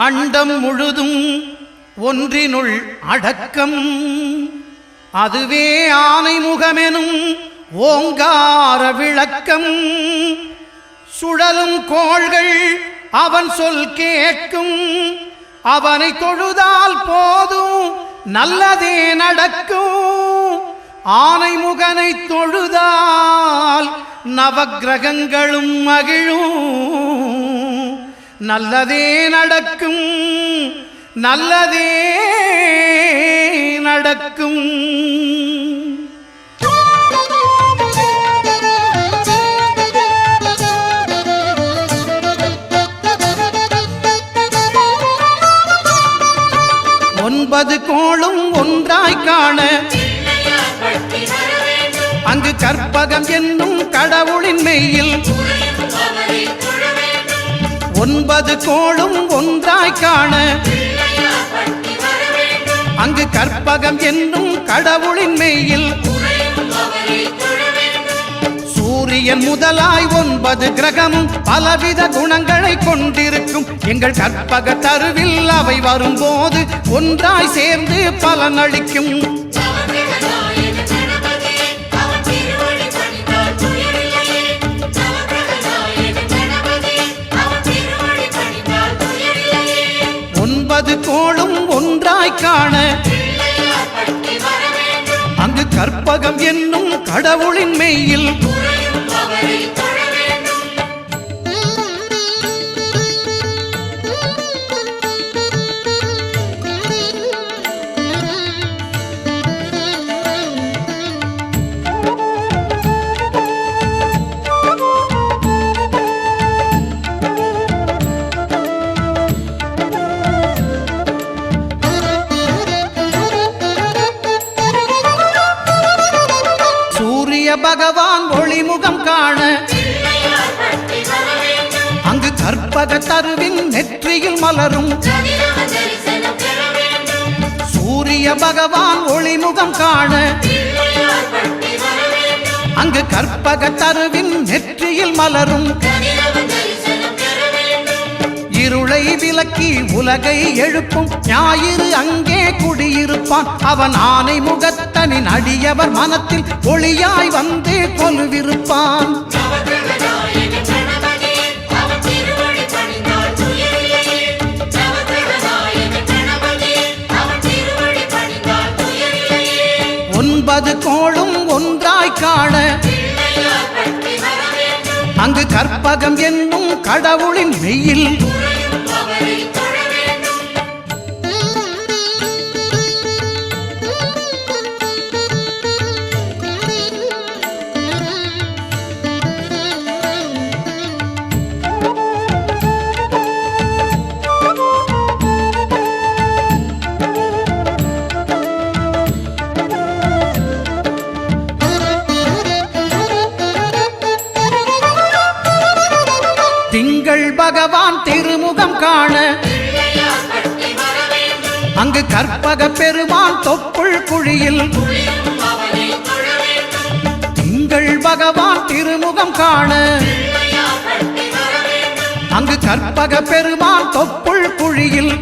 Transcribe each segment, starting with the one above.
அண்டம் முழுதும் ஒன்றினுள் அடக்கம், அதுவே ஆனை முகமெனும் ஓங்கார விளக்கம். சுழலும் கோள்கள் அவன் சொல் கேட்கும், அவனை தொழுதால் போதும் நல்லதே நடக்கும். ஆனை முகனை தொழுதால் நவக்கிரகங்களும் மகிழும், நல்லதே நடக்கும், நல்லதே நடக்கும். ஒன்பது கோளும் ஒன்றாய் காண அங்கு கற்பகம் என்னும் கடவுளின் மெய்யில். ஒன்பது கோளும் ஒன்றாய் காண அங்கு கற்பகம் என்னும் கடவுளின் மெய்யில். சூரியன் முதலாய் 9 கிரகமும் பலவித குணங்களை கொண்டிருக்கும். எங்கள் கற்பக தருவில் அவை வரும்போது ஒன்றாய் சேர்ந்து பலனளிக்கும். கோளும் ஒன்றாய் காண அங்கு கற்பகம் என்னும் கடவுளின் மெய்யில். பகவான் ஒளிமுகம் காண அங்கு கற்பக தருவின் நெற்றியில் மலரும். சூரிய பகவான் ஒளிமுகம் காண அங்கு கற்பக தருவின் நெற்றியில் மலரும். இருளை விலக்கி உலகை எழுப்பும் ஞாயிறு அங்கே குடியிருப்பான். அவன் ஆனை முகத்தனின் அடியவர் மனத்தில் ஒளியாய் வந்து கொலுவிருப்பான். ஒன்பது கோளும் ஒன்றாய் காண அங்கு கற்பகம் என்னும் கடவுளின் மெய்யில். திங்கள் பகவான் திருமுகம் காண அங்கு கற்பக பெருமான் தொப்புள் குழியில். திங்கள் பகவான் திருமுகம் காண அங்கு கற்பக பெருமான் தொப்புள் குழியில்.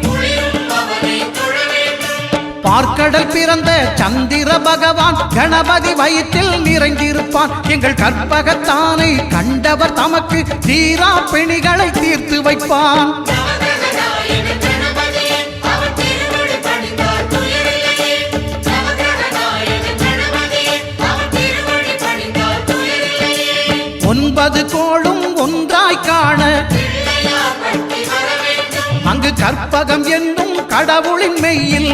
பார்க்கடல் பிறந்த சந்திர பகவான் கணபதி வயிற்றில் நிறைந்திருப்பான். எங்கள் கற்பகத்தானை கண்டவர் தமக்கு தீரா பிணிகளை தீர்த்து வைப்பான். ஒன்பது கோளும் ஒன்றாய் காண அங்கு கற்பகம் என்னும் கடவுளின் மெய்யில்.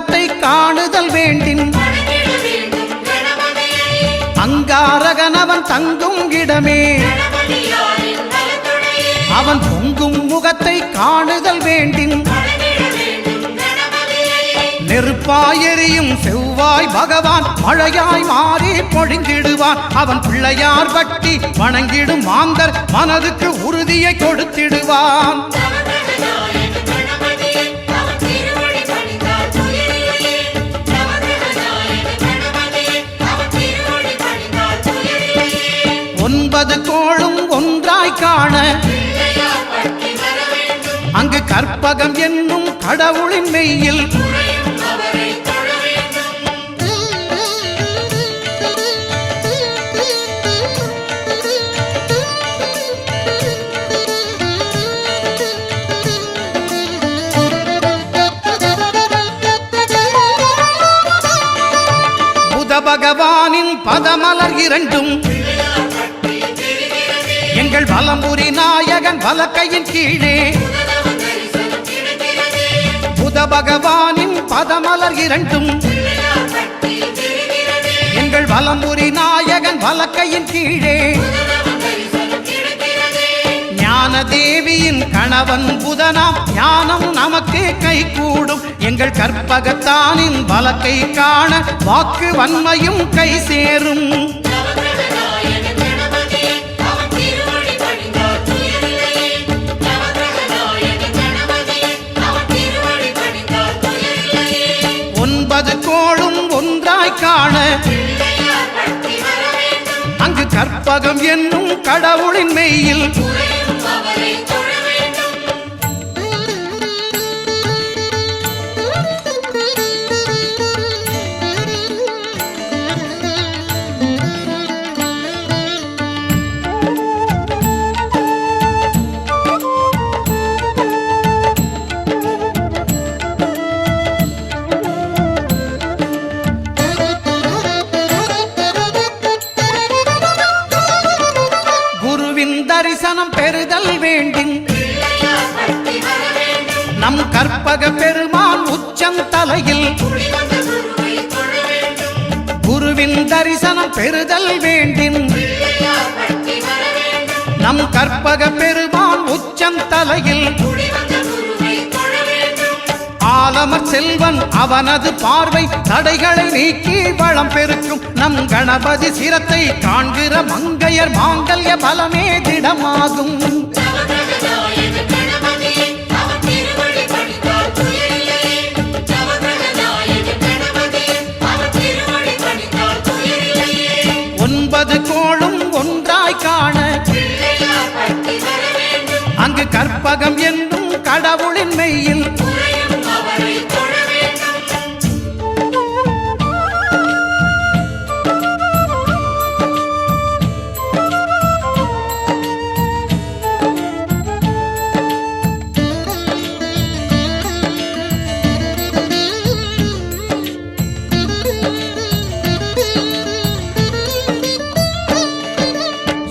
முகத்தை காணுதல் வேண்டின் அங்காரகனவன் தங்கும் இடமே அவன் பொங்கும் முகத்தை காணுதல் வேண்டின் நெருப்பாய் எரியும் செவ்வாய் பகவான் மழையாய் மாறி பொழிந்திடுவான் அவன் பிள்ளையார் பக்தி வணங்கிடும் மாந்தர் மனதுக்கு உறுதியை கொடுத்திடுவான் ஒன்பது கோளும் ஒன்றாய் காண அங்கு கற்பகம் என்னும் கடவுளின் மெய்யில் புத பகவானின் பதமலர் இரண்டும் எங்கள் வலம்புரி நாயகன் வலக்கையின் கீழே புத பகவானின் பதமலர் இரண்டும் எங்கள் வலம்புரி நாயகன் வலக்கையின் கீழே ஞான தேவியின் கணவன் புதனாம் ஞானம் நமக்கு கை கூடும் எங்கள் கற்பகத்தானின் வலக்கை காண வாக்கு வன்மையும் கை சேரும் ஒன்பது கோளும் ஒன்றாய் காண அங்கு கற்பகம் என்னும் கடவுளின் மெய்யில் தரிசனம் பெறுதல் வேண்டின் நம் கற்பக பெருமான் உச்சம் தலையில் குருவின் தரிசனம் பெறுதல் வேண்டின் நம் கற்பக பெருமான் உச்சம் தலையில் ஆலமர் செல்வன் அவனது பார்வை தடைகளை நீக்கி வளம் பெருக்கும் நம் கணபதி சிரத்தை காண்கிற மங்கையர் மாங்கல்ய பலமே திடமாகும் ஒன்பது கோளும் ஒன்றாய் காண அங்கு கற்பகம் என்னும் கடவுளின் மெய்யில்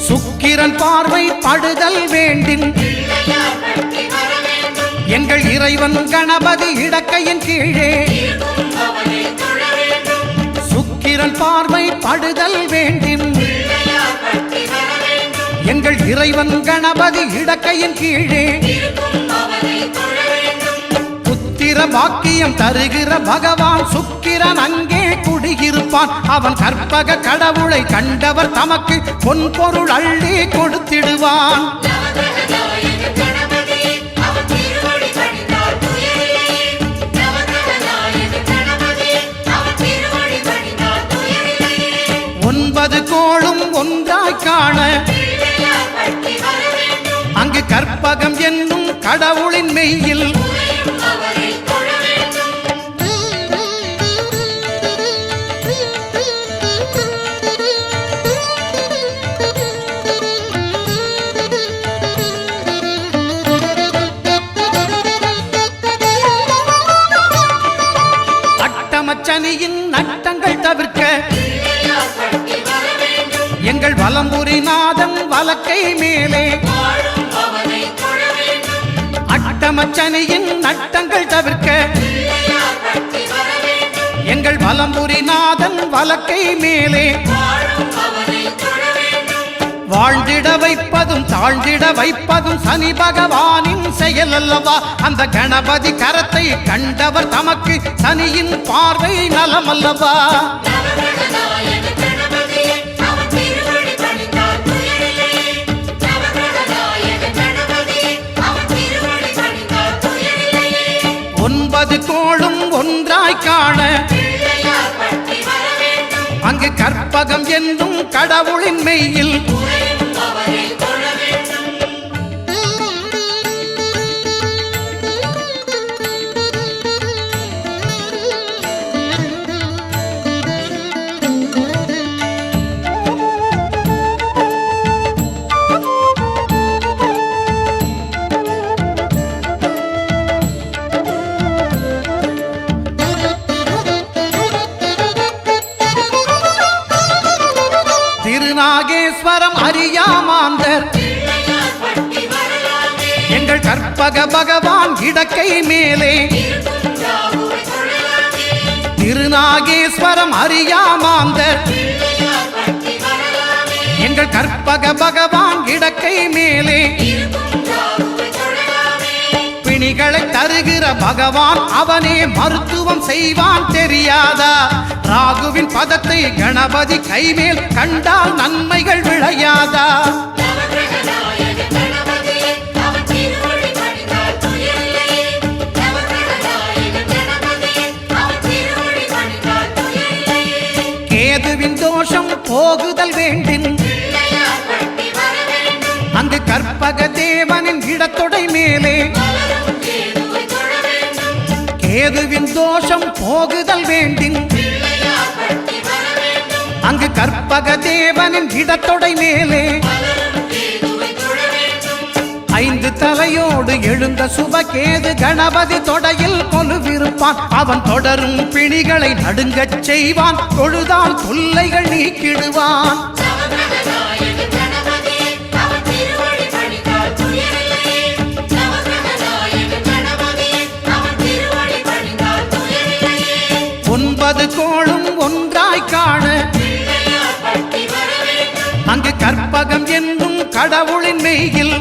சுக்கிரன் பார்வை படுதல் வேண்டின் எங்கள் இறைவன் கணபதி இடக்கையின் கீழே சுக்கிரன் பார்வை படுதல் வேண்டின் எங்கள் இறைவன் கணபதி இடக்கையின் கீழே புத்திர பாக்கியம் தருகிற பகவான் சுக்கிரன் அங்கே குடியிருப்பான் அவன் கற்பக கடவுளை கண்டவர் தமக்கு பொன் பொருள் அள்ளி கொடுத்திடுவான் ஒன்பது கோளும் ஒன்றாய் காண அங்கு கற்பகம் என்னும் கடவுளின் மெய்யில் அட்டமச்சனியின் நட்டங்கள் தவிர்க்க எங்கள் வலம்புரி நாதன் வலக்கை மேலே அட்டமச்சனியின் நட்டங்கள் தவிர்க்க வலம்புரிநாதன் வலக்கை மேலே வாழ்ந்திட வைப்பதும் தாழ்ந்திட வைப்பதும் சனி பகவானின் செயல் அல்லவா. அந்த கணபதி கரத்தை கண்டவர் தமக்கு சனியின் பார்வை நலம் அல்லவா. ஒன்பது கோளும் ஒன்றாய் காண அங்கு கற்பகம் என்னும் கடவுளின் மெய்யில் திருநாகேஸ்வரம் அறியாமாந்தர் எங்கள் கற்பக பகவான் இடக்கை மேலே. திருநாகேஸ்வரம் அறியாமாந்தர் எங்கள் கற்பக பகவான் இடக்கை மேலே. பிணிகளை தருகிற பகவான் அவனே மருத்துவம் செய்வான் தெரியாதா. ராகுவின் பதத்தை கணபதி கைமேல் கண்டால் நன்மைகள் விளையாதா. கேதுவின் தோஷம் போகுதல் வேண்டின் அங்கு கற்பக தேவனின் இடத்தொடை மேலே. கேதுவின் தோஷம் போகுதல் வேண்டின் அங்கு கற்பக தேவனின் இடத்தொடை மேலே. ஐந்து தலையோடு எழுந்த சுபகேது கணபதி தொடையில் கொலுவிருப்பான். அவன் தொடரும் பிணிகளை நடுங்கச் செய்வான். தொழுதால் தொல்லைகள் நீக்கிடுவான். ஒன்பது கோளும் ஒன்றாய் காண அங்கு கற்பகம் என்னும் கடவுளின் மெய்யில்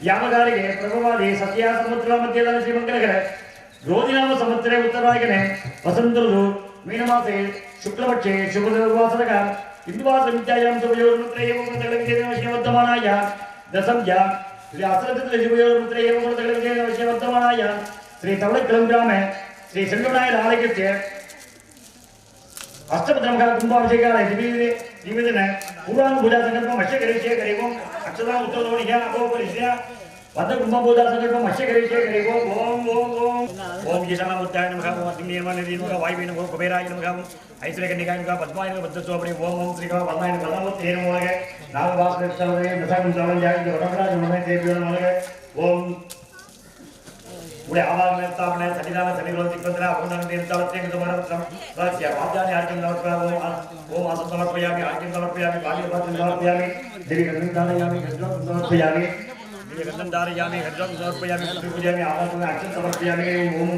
यामगारिगे प्रभवादि सत्या समुद्र मध्य श्रीमंगलगरे रोदिनाम संवत्सरे उत्तरायणे वसंत ऋतु मीनमासे शुक्लपक्षे शुभवासरक हिंदुवास विद्यायां शुभयोर्मुद्रये वर्तमानाय दशम्या श्री आश्रयतिथि शुभयोर्मुद्रये वर्तमानाय श्री तवळक्कलं ग्रामे श्री शंकरनायक आलयस्य अष्टपत्रमका कुंभाभिषेकालय दिव्यदिन पूर्वांग पूजा संकल्पम अश्य करिष्ये करिवो अक्षता उत्तरोणिया अपोपरिष्य वद्द कुंभ पूजा संकल्पम अश्य करिष्ये करिवो ओम ओम ओम ओम ईशानामुत्ताय नमः ओम अग्निर्माणेति नमः वायुवे नमः कुबेराय नमः ऐश्वर्यकन्निकाय नमः पद्माय नमः पद्मस्वामिने ओम ओम श्री पद्माय पद्मवते नमः नागवासुदेवस्तवने दशकं चावल्याय वरदराज नमः देव्यो नमः ओम उडे आवाहने स्थापने सन्निधान सन्निधि दिक्पंद्रा अवधान देवतावत्ते कुमारवत्रम राज्य वाद्यानि आर्जन समर्पयामि ओम आसं समर्पयामि आर्जन समर्पयामि बाल्यवाद्यं समर्पयामि देवी गन्धं धारयामि गन्धं समर्पयामि देवी गन्धं धारयामि गन्धं समर्पयामि पूजयामि आवाहने अक्षं समर्पयामि ओम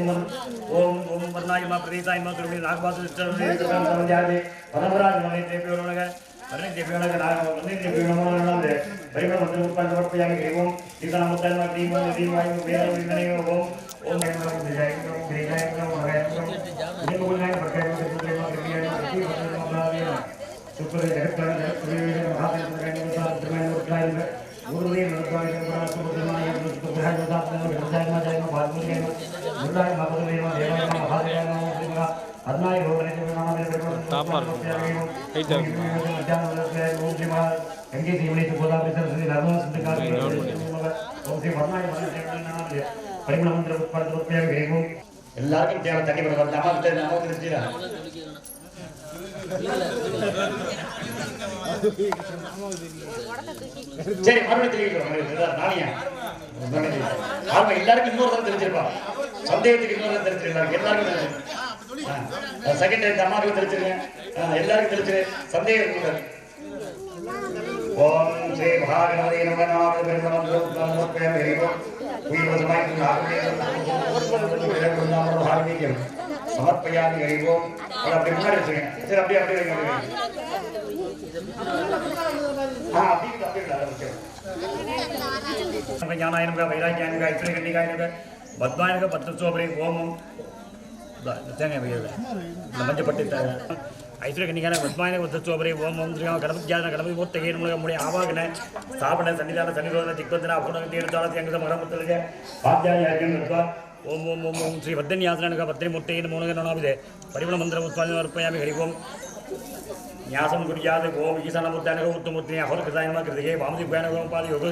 ओम ओम वर्णाय मा प्रदेशाय मा द्रव्ये नागवासुष्टमे समर्पयामि पदमराज नमः देव्यो नमः अरे देव्यो नमः अरे देव्यो नमः परिमल मंत्र उत्पन्न समर्पयामि ओम ईशानामुत्ताय नमः दीवाय वेद विनय ओम ओम नमः जय जय नमः ये बोलना है प्रकार से पुत्र नमः क्रिया नमः सुपर जगत जगत महादेव नमः साथ में उठाई गुरुदेव नमः सुप्रमाय सुप्रभाय नमः जय नमः जय नमः भागवत नमः गुरुदेव महादेव देवाय नमः महादेव नमः अदनाय भगवान के नाम में तापर हे जय ओम श्री महा गंगे जीवनी बोला विसर श्री नर्मदा सिद्धकार ओम श्री वर्णाय नाम ले परिमल मंत्र उत्पन्न रूपयामि गेगो எல்லாரும் தேவ தண்ணி கொடுங்க நாமத்தை நாம தெரிஞ்சிரா சரி மறுபடியும் தெரிவிக்கிறோம் நாளையா ஆமா எல்லாருக்கும் இன்னொரு தரம் தெரிஞ்சிருப்பா சந்தேகத்துக்கு இன்னொரு தரம் தெரிஞ்சிருக்காங்க எல்லாருக்கும் தெரிஞ்சிருக்கும் செகண்ட் டைம் அம்மாவுக்கு தெரிஞ்சிருக்கேன் எல்லாருக்கும் தெரிஞ்சிரு சந்தேகம் இருக்காது ஓம் ஸ்ரீ மகாகணபதி நம நாம பிரம்மணம் ஹரிவோம் வீரசமாய் நாம சமர்ப்பயாமி ஹரிவோம் அப்படி முன்னாடி வச்சுருக்கேன் சரி அப்படியே அப்படியே ஞானாயனக வைராக்கியானக ஐஸ்வர்யகண்டிகாயனக பத்மாயனக பத்ரசோபரி ஓமம் மஞ்சப்பட்டு ஐஸ்வர்யகண்டிகான பத்மாயனக பத்ரசோபரி ஓமம் ஸ்ரீராம கணபதியான கணபதி மூர்த்தகே நம்முடைய ஆவாகன ஸ்தாபன சன்னிதான சன்னிரோத திக்பந்தன அபூர்ண தீர்த்தாளத்தி அங்க மரமுத்தலஜ பாத்யாயார்கன் ரத்வா ஓம் ஓம் ஓம் ஓம் ஸ்ரீ வர்தன்யாசனக பத்ரிமூர்த்தகே நமோ நமாமிதே பரிமள மந்திர உத்பாதன அர்ப்பயாமி ஹரி ஓம் न्यासम गुरुजात ओम ईशानमूर्त्यान उत्तमूर्ति अहोर कृताय नमः कृतये वामदिव्यान पाद योग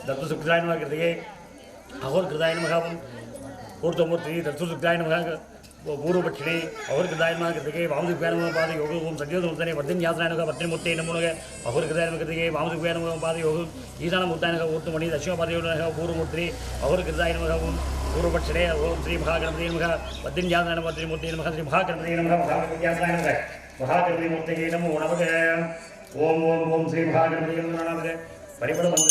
दत्त सुकृताय नमः कृतये अहोर कृताय नमः ऊर्ध्वमूर्ति दत्त सुकृताय नमः पूर्वपक्षिणे अहोर कृताय नमः कृतये वामदिव्यान पाद योग ओम सज्जोदूर्तने वर्धन्यासनाय नमः पत्रिमूर्ति नमो नमः अहोर कृताय नमः कृतये वामदिव्यान पाद योग ईशानमूर्त्यान ऊर्ध्वमणि दक्षिणपाद योग पूर्वमूर्ति अहोर कृताय नमः पूर्वपक्षिणे ओम श्री महागणपति नमः वर्धन्यासनाय नमः पत्रिमूर्ति नमः श्री महागणपति नमः महागणपत्यासनाय नमः महागणपति मूर्तये नमो नमः ओम ओम ओम श्री महागणपति नमो नमः परिमल मंत्र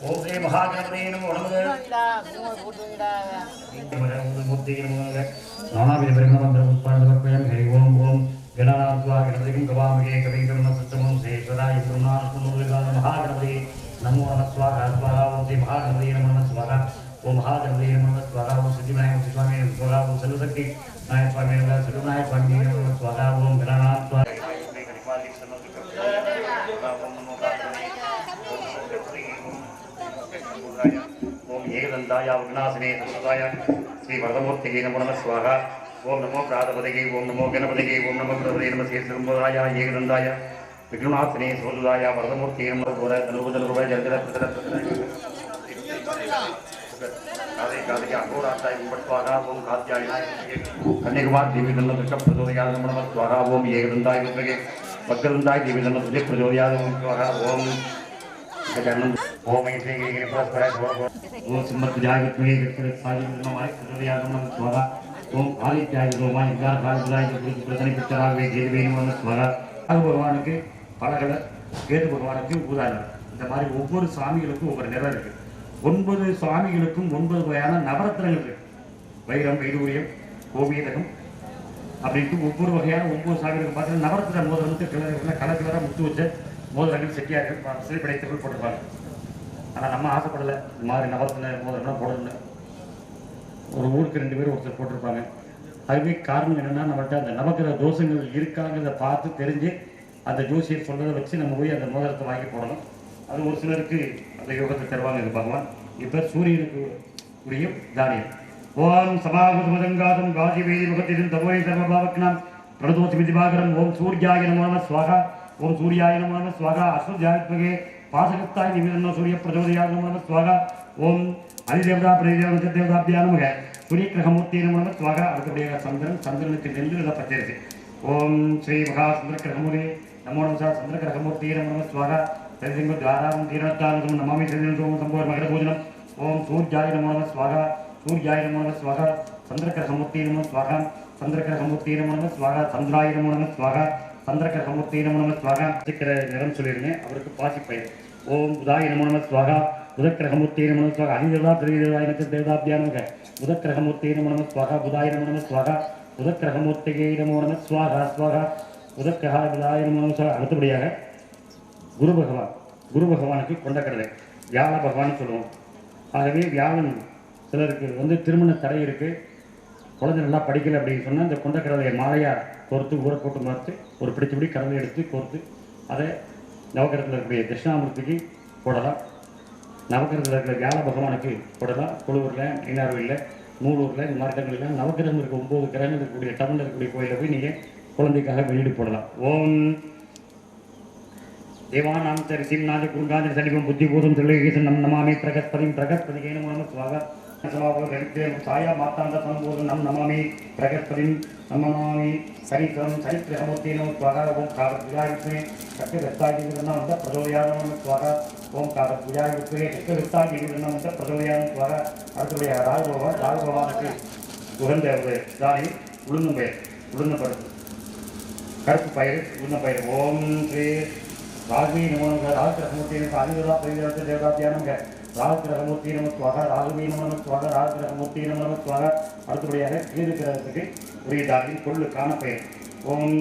ओम श्री महागणपति नमो नमः नानाविध ब्रह्ममंत्र उत्पादनमर्पयामि हरि ओम ओम गणानात्वा गणपतिं गवामहे कविं नमः शेषराय ब्रह्माण्डं महागणपति नमो नमः स्वाहा स्वाहा ओम श्री महागणपति नमो नमः स्वाहा ओम महागणपति नमो नमः स्वाहा ओम सिद्धिविनायक स्वामी नमः स्वाहा ओम सर्वशक्ति नायक स्वामी नमः सर्वनायक स्वामी नमः स्वाहा ओम गणानात्वा ओम एकदंताय विघ्नाशने संस्कृताय श्री वरदमूर्तिगे नमो नमः स्वाहा ओम नमो प्रातपदगे ओम नमो गणपतिगे ओम नमो प्रभवे नमः श्रीसंबोधाय एकदंताय विघ्नाशने संस्कृताय वरदमूर्तिगे नमो गोरा अनुबोधन रूपाय जलदर आदि कादि अहोरात्राय स्वाहा ओम कात्यायनाय कन्याकुमार देवी नमो प्रचोदयाय नमो नमः स्वाहा ओम एकदंताय विद्महे वक्रदंताय देवी नमो प्रचोदयाय नमो स्वाहा ओम ओम ऐसे के परस्पर ओम सिमर्तजाय विद्महे साजी नमः प्रचोदयाय नमः स्वाहा ओम आदित्याय नमः गार गारदाय प्रचोदने पितरावे देवी नमः स्वाहा அது பகவானுக்கு பலகல கேது பகவானுக்கு உதாரணம் இந்த மாதிரி ஒவ்வொரு சாமிகளுக்கும் ஒவ்வொரு நிறம் இருக்கு 9 சாமிகளுக்கும் 9 வகையான நவரத்னங்கள் இருக்கு வைரம் வைடூரியம் கோமீதகம் அப்படின்ட்டு ஒவ்வொரு வகையான 9 சாமிகளுக்கு பார்த்தா நவரத்ன மோதிரத்தை கலர் கலரா முத்து வச்ச மோதிரங்கள் செட்டியாக சிலைப்படைத்தவர்கள் போட்டிருப்பாங்க ஆனால் நம்ம ஆசைப்படலை இந்த மாதிரி நவரத்ன மோதிரம்லாம் போடல ஒரு ஊருக்கு 2 பேர் ஒருத்தர் போட்டிருப்பாங்க அதுவே காரணம் என்னென்னா நம்மள்கிட்ட அந்த நவக்கிரக தோஷங்கள் இருக்காங்கிறத பார்த்து தெரிஞ்சு அந்த ஜோசியர் சொன்னதை வச்சு நம்ம போய் அந்த மோதிரத்தை வாங்கி போடணும் அது ஒரு சிலருக்கு அந்த யோகத்தை தருவாங்க இது பகவான் இப்போ சூரியனுக்கு உரிய தானியம் ஓம் சமாகுதங்காதம் காஜிவேதி முகத்தின் தபோரி சர்வபாவக்னாம் பிரணதோசி திவாகரம் ஓம் சூர்யாய நமோ நமः ஸ்வாஹா ओम सूर्याय नमो नमः स्वाहा अश्वजात्मके पाशकस्ताय निमित्तनो सूर्य प्रचोदयाय नमो नमः स्वाहा ओम अधिदेवता प्रतिदेवताभ्यां नमः सूर्यग्रहमूर्ति नमो नमः स्वाहा அடுத்தபடியாக சந்திரன் சந்திரனுக்கு நெஞ்சில பச்சரிசி ओम श्री महासन्द्रग्रहमूर्ति नमो नमः सन्द्रग्रहमूर्ति नमो नमः स्वाहा तदिंग द्वारां तीर्थानं नमामि सदिनं संपूर्ण मकर पूजनम ओम सूर्याय नमो नमः स्वाहा सूर्याय नमो नमः स्वाहा सन्द्रग्रहमूर्ति नमो स्वाहा सन्द्रग्रहमूर्ति नमो नमः स्वाहा चंद्राय नमो नमः स्वाहा சந்திரகரமூர்த்தி நமோ நமः स्वाहा சிக்கிற நிறம் சொல்லிடுங்க அவருக்கு பாசி பயிர் ஓம் புதாய நமோ நமः स्वाहा உதக்கிரகமூர்த்தி நம ஸ்வாகா அதிதேவதா திரிதேவதாயினத்து தேவதாபியானக உதக்கிரகமூர்த்தி நம ஸ்வாகா புதாய நம ஸ்வாகா உதக்கிரகமூர்த்திகை நமோ நம ஸ்வாகா ஸ்வாகா உதக்கிரகா புதாய நம ஸ்வாகா. அடுத்தபடியாக குரு பகவானுக்கு கொண்டக்கடலை வியாழ பகவான் சொல்லுவோம். ஆகவே வியாழன் சிலருக்கு திருமண தடை இருக்குது, குழந்தை நல்லா படிக்கலை அப்படின்னு சொன்னால் இந்த கொண்டக்கடலையை மாலையாக கோர்த்து ஊற போட்டு மறுத்து ஒரு பிடிச்சபடி கடலை எடுத்து கோர்த்து அதை நவக்கிரகத்தில் இருக்கக்கூடிய தட்சிணாமூர்த்திக்கு போடலாம். நவக்கிரகத்தில் இருக்கிற வியாழ பகவானுக்கு போடலாம். கொழுவூரில், இன்னார்வெளியில், நூலூரில் இந்த மாதிரி இடங்களில் நவக்கிரகம் இருக்க 9 கிரகங்கள் இருக்கக்கூடிய டவுனில் இருக்கக்கூடிய கோயிலில் போய் நீங்கள் குழந்தைக்காக வெளியீடு போடலாம். ஓம் தேவானாம் ரிசிம்நாதி குருங்காதி சலிபம் புத்திபூதம் திலகேசன் நம் நமாமி பிரகஸ்பதிகை நம ஸ்வாகா சாயா மாத்தாந்த சம்போதம் நம் நமாமி பிரகஸ்பதிம் நம் நமாமி சரித்திரம் சரித்திரமூர்த்தி நம ஸ்வாகா. ஓம் காவத்விஜாயுத்வே சத்யவஸ்தாஜீவிரண்ண வந்த பிரஜோதயான நம ஸ்வாகா. ஓம் காவத்விஜாயுத்வே சத்யவஸ்தாஜீவிரண்ண வந்த பிரஜோதயான ஸ்வாகா. அடுத்தபடிய ராகுபவானுக்கு உகந்த ஒரு தானி உளுந்தம்பருப்பு கருப்பு பயிர் உளுந்தம்பயிர். ஓம் ஸ்ரீ ராகுவி நமோ நம ராகுகிரகமூர்த்தி நமக்கு அதிதா பிரதிதேவத்தை தேவதாத்தியானங்க ராகுகிரகமூர்த்தி நம ஸ்வாகா ராகுவி நம ஸ்வாகா ராகுகிரகமூர்த்தி நம ஸ்வாகா. அடுத்தபடியாக கீழ் கிரகத்துக்கு உரிய தானி கொள்ளு காணப்பயிர். ஓம்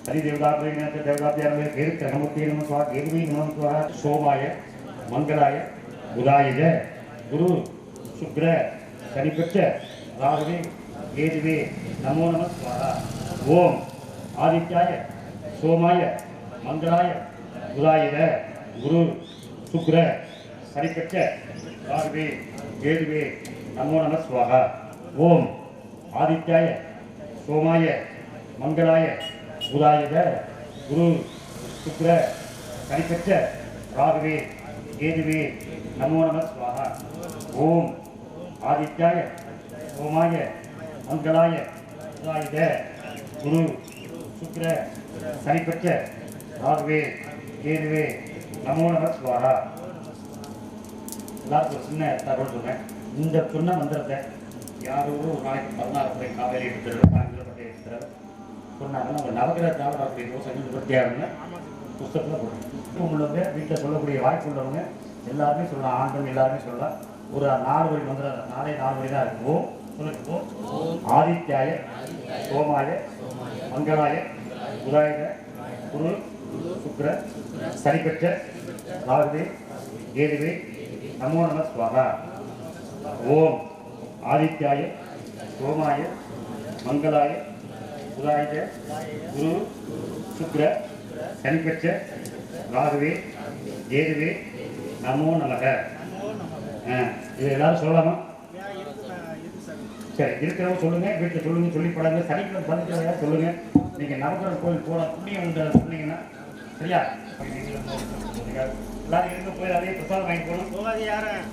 அதிதேவதா பிரதிதேவத்தை தேவதாத்தியானங்க கீழ் கிரகமூர்த்தி நம ஸ்வாகா கேதுவி நம ஸ்வாகா. சோமாய மங்களாய புதாய குரு சுக்ர சனிபட்ச ராகுவே கேதுவே நமோ நம ஸ்வாகா. ஓம் ஆதித்யாய சோமாய மங்களாய புதாய குரு சுக்ர சரிபட்ச ராகுவே கேதுவே நமோ நம ஸ்வாகா. ஓம் ஆதித்யாய சோமாய மங்களாய புதாய குரு சுக்ர சரிபட்ச ராகுவே கேதுவே நமோ நம ஸ்வாகா. ஓம் ஆதித்யாய சோமாய மங்களாய புதாய குரு சுக்ர சரிபட்ச ராகுவே கேதுவே நமோ நம ஸ்வாகா. எல்லாருக்கும் சின்ன தகவல் சொன்னேன். இந்த சொன்ன மந்திரத்தை யாரோ ஒரு நாளைக்கு 16 காவேரி எடுத்துறது ஆங்கிலப்பட்டை எடுத்துறது சொன்னாங்கன்னா அவங்க நவகிரகத்தால் வரக்கூடிய தோசைகள் நிவர்த்தியாருன்னு புஸ்தகத்தில் போடுறோம். உள்ளவங்க வீட்டில் சொல்லக்கூடிய வாய்ப்பு உள்ளவங்க எல்லாருமே சொல்லலாம், ஆண்கள் எல்லாருமே சொல்லலாம். ஒரு 4 வரி மந்திரம், 4 வரி தான் இருக்கும். ஓம் சொல்லுங்க. ஓம் ஆதித்யாய சோமாய மங்களாய புதாய குரு சுக்ர சரிபட்ச ராகுவே கேதுவே நமோ நம ஸ்வாகா. ஓம் ஆதித்யாய சோமாய மங்களாய புதாய குரு சுக்ர சரிபட்ச ராகுவே கேதுவே நமோ நமக. இது எல்லாரும் சொல்லலாமா? சரி, இருக்கிறவங்க சொல்லுங்க, வீட்டில் சொல்லுங்க, சொல்லி படாங்க. சனிக்கிழமை பதிக்கிழமையா சொல்லுங்க. நீங்கள் நவகிரக கோயில் போகிற புண்ணியம் உண்டு சொன்னீங்கன்னா சரியா? எல்லாரும் இருக்க போய் அதே பிரசாதம் வாங்கி போகணும். போகாது யாரும்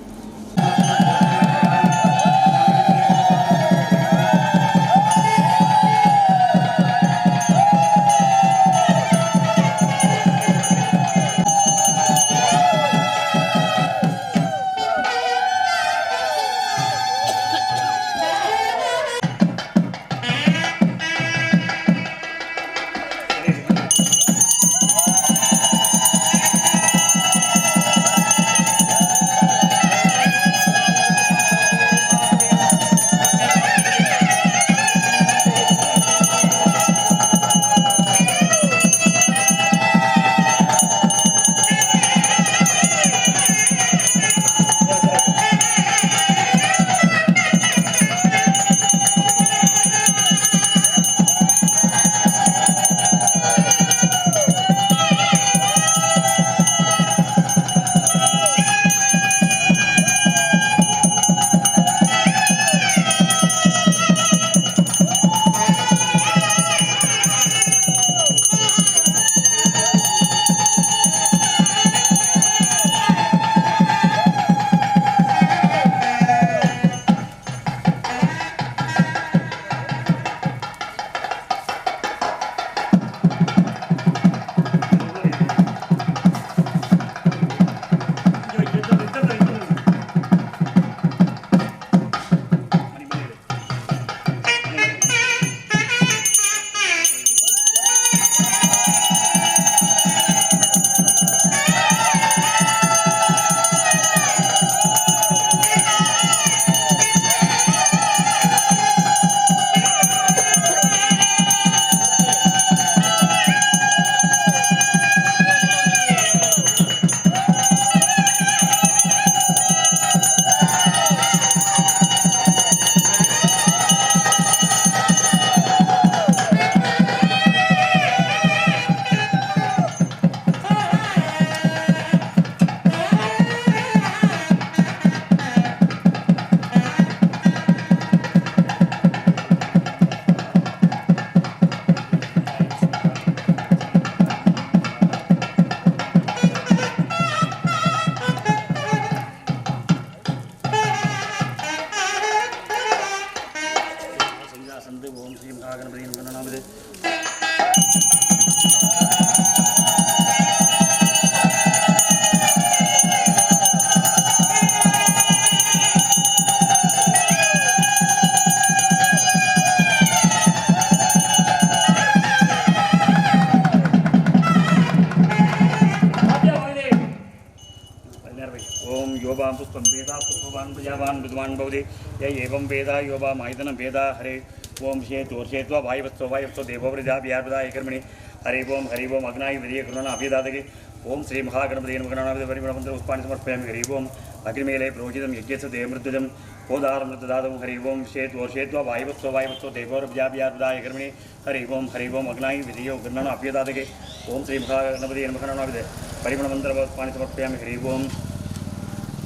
ओम योबां पुष्पं वेदा पुष्पवान् प्रजावान् विद्वान् भवति य एवं वेदा योबाम् आयतनं वेदा हरे ओम शेत्वा वायुवत्सो देवो वृद्धा व्यार्वदा एकर्मणि हरि ओम अग्नाय विधेय कृष्ण अभिदातके ओम श्री महागणपति नमः परिमलमंत्र पुष्पाणि समर्पयामि हरि ओम अग्निमेले प्रोचितं यज्ञस्य देवमृत्युजं ओदारमृतदातं हरि ओम शेत्वा वायुवत्सो देवो वृद्धा व्यार्वदा एकर्मणि हरि ओम अग्नाय विधेय कृष्ण अभिदातके ओम श्री महागणपति नमः परिमलमंत्र पुष्पाणि समर्पयामि हरि ओम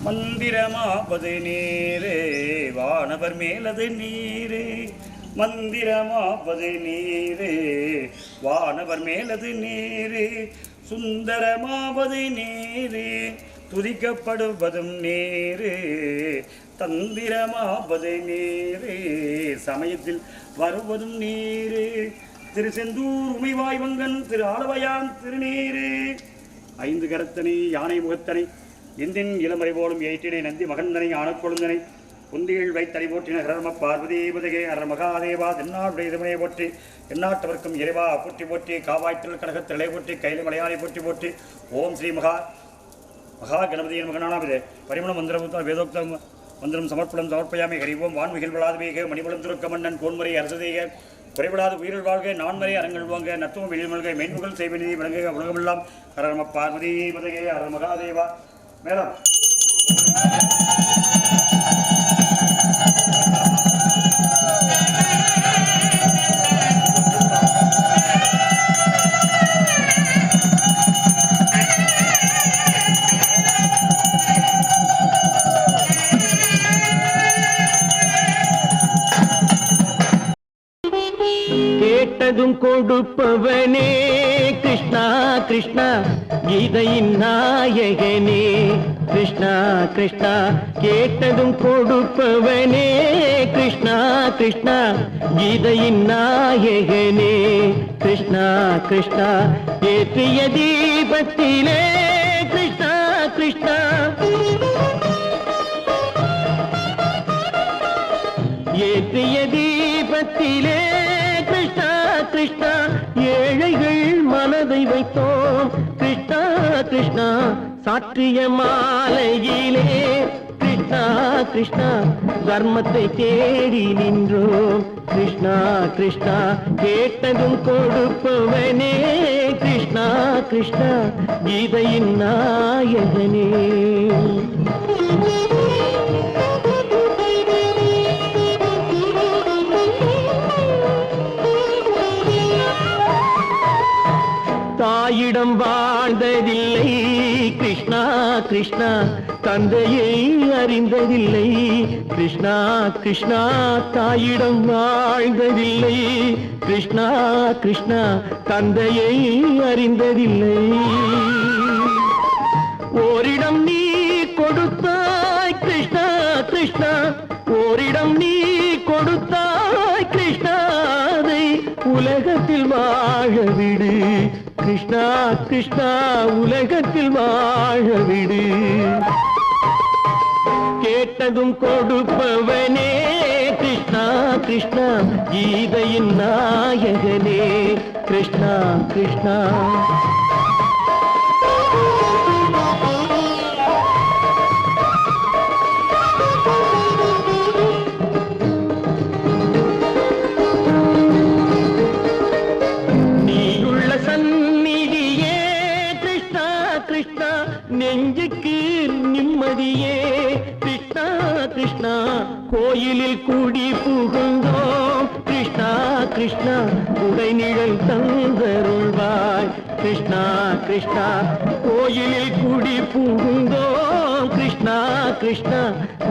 மந்திரமாவது நீரே வானவர் மேலது நீரே மந்திரமாவது நீரே வானவர் மேலது நீரே சுந்தரமாவது நீரே துதிக்கப்படுவதும் நீரே தந்திரமாவது நீரே சமயத்தில் வருவதும் நீரே திருச்செந்தூர் உமைவாய்வங்கன் திரு ஆலவையான் திருநீரே ஐந்து கரத்தனை யானை முகத்தனை இந்தின் இளமறை போலும் ஏற்றினை நந்தி மகந்தனை ஆனக்கொழுந்தனை குந்திகள் வைத்தடி போற்றின ஹரம பார்வதீபதகே ஹர மகாதேவா தென்னாடுடைய இதமனை போற்றி எந்நாட்டவர்க்கும் இறைவா போற்றி போற்றி காவாய்த்தல் கனகத்திலை போற்றி கையில மலையாளை போற்றி போற்றி ஓம் ஸ்ரீ மகா கணபதியின் மகனானவிதே பரிமள மந்திர வேதோக்த மந்திரம் சமர்ப்பயாமி ஹரி ஓம் வான்மிகில் விளாதுவேக மணிபலம் துருக்க மன்னன் கோன்முறை அரசதேக குறைவிடாத உயிரில் வாழ்க நான்மறை அரங்கள் வாங்க நத்துவம் வெளிமல்க மென்முகல் செய்வனி விளங்க உலகமெல்லாம் ஹரம பார்வதீபதகே ஹர மகாதேவா மேடம் கேட்டதும் கொடுப்பவனே கிருஷ்ணா கிருஷ்ணா கீதையின் நாயகனே கிருஷ்ணா கிருஷ்ணா கேட்டதும் கொடுப்பவனே கிருஷ்ணா கிருஷ்ணா கீதையின் நாயகனே கிருஷ்ணா கிருஷ்ணா ஏற்றிய தீபத்திலே கிருஷ்ணா கிருஷ்ணா ஏற்றிய தீபத்திலே கிருஷ்ணா கிருஷ்ணா ஏழைகள் மனதை வைத்தோம் கிருஷ்ணா கிருஷ்ணா சாற்றிய மாலையிலே கிருஷ்ணா கிருஷ்ணா தர்மத்தை தேடி நின்றோம் கிருஷ்ணா கிருஷ்ணா கேட்டதும் கொடுப்பவனே கிருஷ்ணா கிருஷ்ணா கீதையின் நாயகனே தாயிடம் வாழ்ந்ததில்லை கிருஷ்ணா கிருஷ்ணா தந்தையை அறிந்ததில்லை கிருஷ்ணா கிருஷ்ணா தாயிடம் வாழ்ந்ததில்லை கிருஷ்ணா கிருஷ்ணா தந்தையை அறிந்ததில்லை ஓரிடம் நீ கொடுத்தாய் கிருஷ்ணா கிருஷ்ணா ஓரிடம் நீ கொடுத்தாய் கிருஷ்ணாதை உலகத்தில் வாழ விடு கிருஷ்ணா கிருஷ்ணா உலகத்தில் வாழ விடு கேட்டதும் கொடுப்பவனே கிருஷ்ணா கிருஷ்ணா கீதையின் நாயகனே கிருஷ்ணா கிருஷ்ணா நெஞ்சுக்கு நிம்மதியே கிருஷ்ணா கிருஷ்ணா கோயிலில் கூடி புகுந்தோம் கிருஷ்ணா கிருஷ்ணா உடைநிழல் தந்தருள்வாய் கிருஷ்ணா கிருஷ்ணா கோயிலில் கூடி புகுந்தோம் கிருஷ்ணா கிருஷ்ணா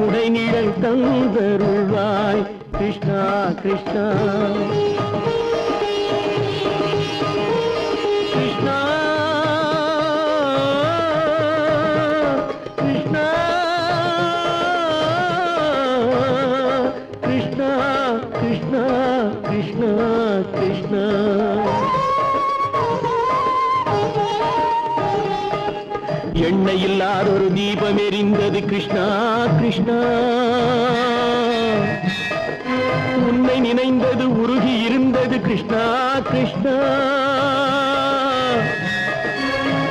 உடைநிழல் தந்தருள்வாய் கிருஷ்ணா கிருஷ்ணா கிருஷ்ணா கிருஷ்ணா கிருஷ்ணா கிருஷ்ணா எண்ணெய் இல்லாத ஒரு தீபம் எரிந்தது கிருஷ்ணா கிருஷ்ணா உன்னை நினைந்தது உருகி இருந்தது கிருஷ்ணா கிருஷ்ணா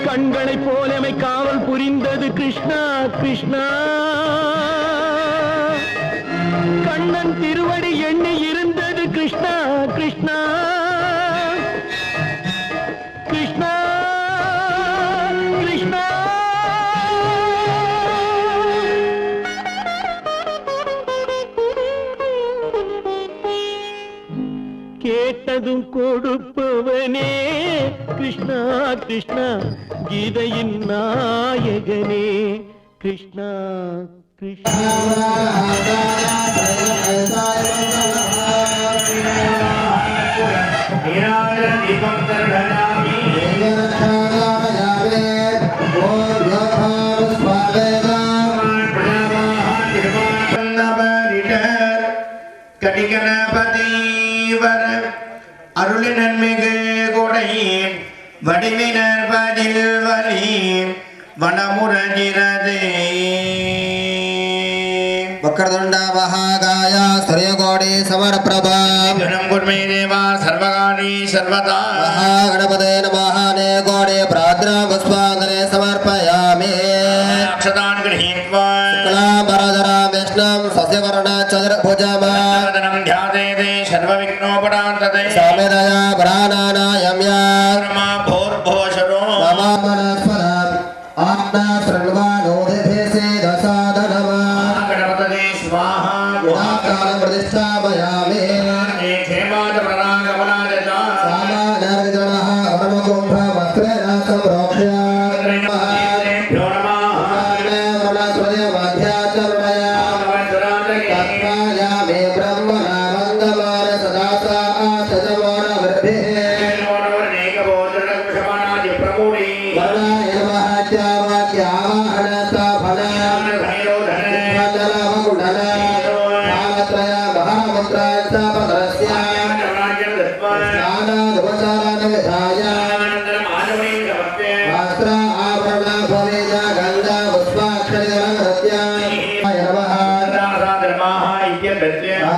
கண்களைப் போலமை காவல் புரிந்தது கிருஷ்ணா கிருஷ்ணா கண்ணன் திருவடி எண்ணி இருந்தது கிருஷ்ணா கிருஷ்ணா கிருஷ்ணா கிருஷ்ணா கேட்டதும் கொடுப்பவனே கிருஷ்ணா கிருஷ்ணா கீதையின் நாயகனே கிருஷ்ணா கிருஷ்ணா கடிகணபதீவர் அருளி நன்மிகு கொடையின் வடிவினர் பதில் வலி வனமுரகிரதே वक्रतुण्डा महाकाय सूर्यकोटि समप्रभा गणं कुर्मे देवा सर्वकार्ये सर्वदा महागणपते नमः नेकोटि प्रार्थना पुष्पाञ्जलि समर्पयामि अक्षतान् गृहीत्वा शुक्लाम्बरधरं विष्णुं शशिवर्णं चतुर्भुजं तदनं ध्यायेते सर्वविघ्नोपशान्तये समिदया प्राणानायम्य ब्रह्मा भूर्भुवस्सुरो मम मनस्पदम् आत्मा शृण्वानोदिभिः दशादनम् गणपतये स्वाहा गुणाकालं प्रतिष्ठापयामि क्षेमाद प्रदागमनाय च सामानर्जनः कर्मकुम्भवस्त्रेण संरोक्ष्य भ्यो नमः तत्त्वायामे ब्रह्मणा वन्दमान सदा सा आसजमानवृद्धिः वर्णाय नमः च वाक्यावाहनस्थापना मण्डलमकुण्डल कालत्रय महामन्त्रास्थापनस्य स्नानानुपचारान् विधाय वस्त्र आभरण भवेज गन्धा पुष्पाक्षरिगणनृत्य नमः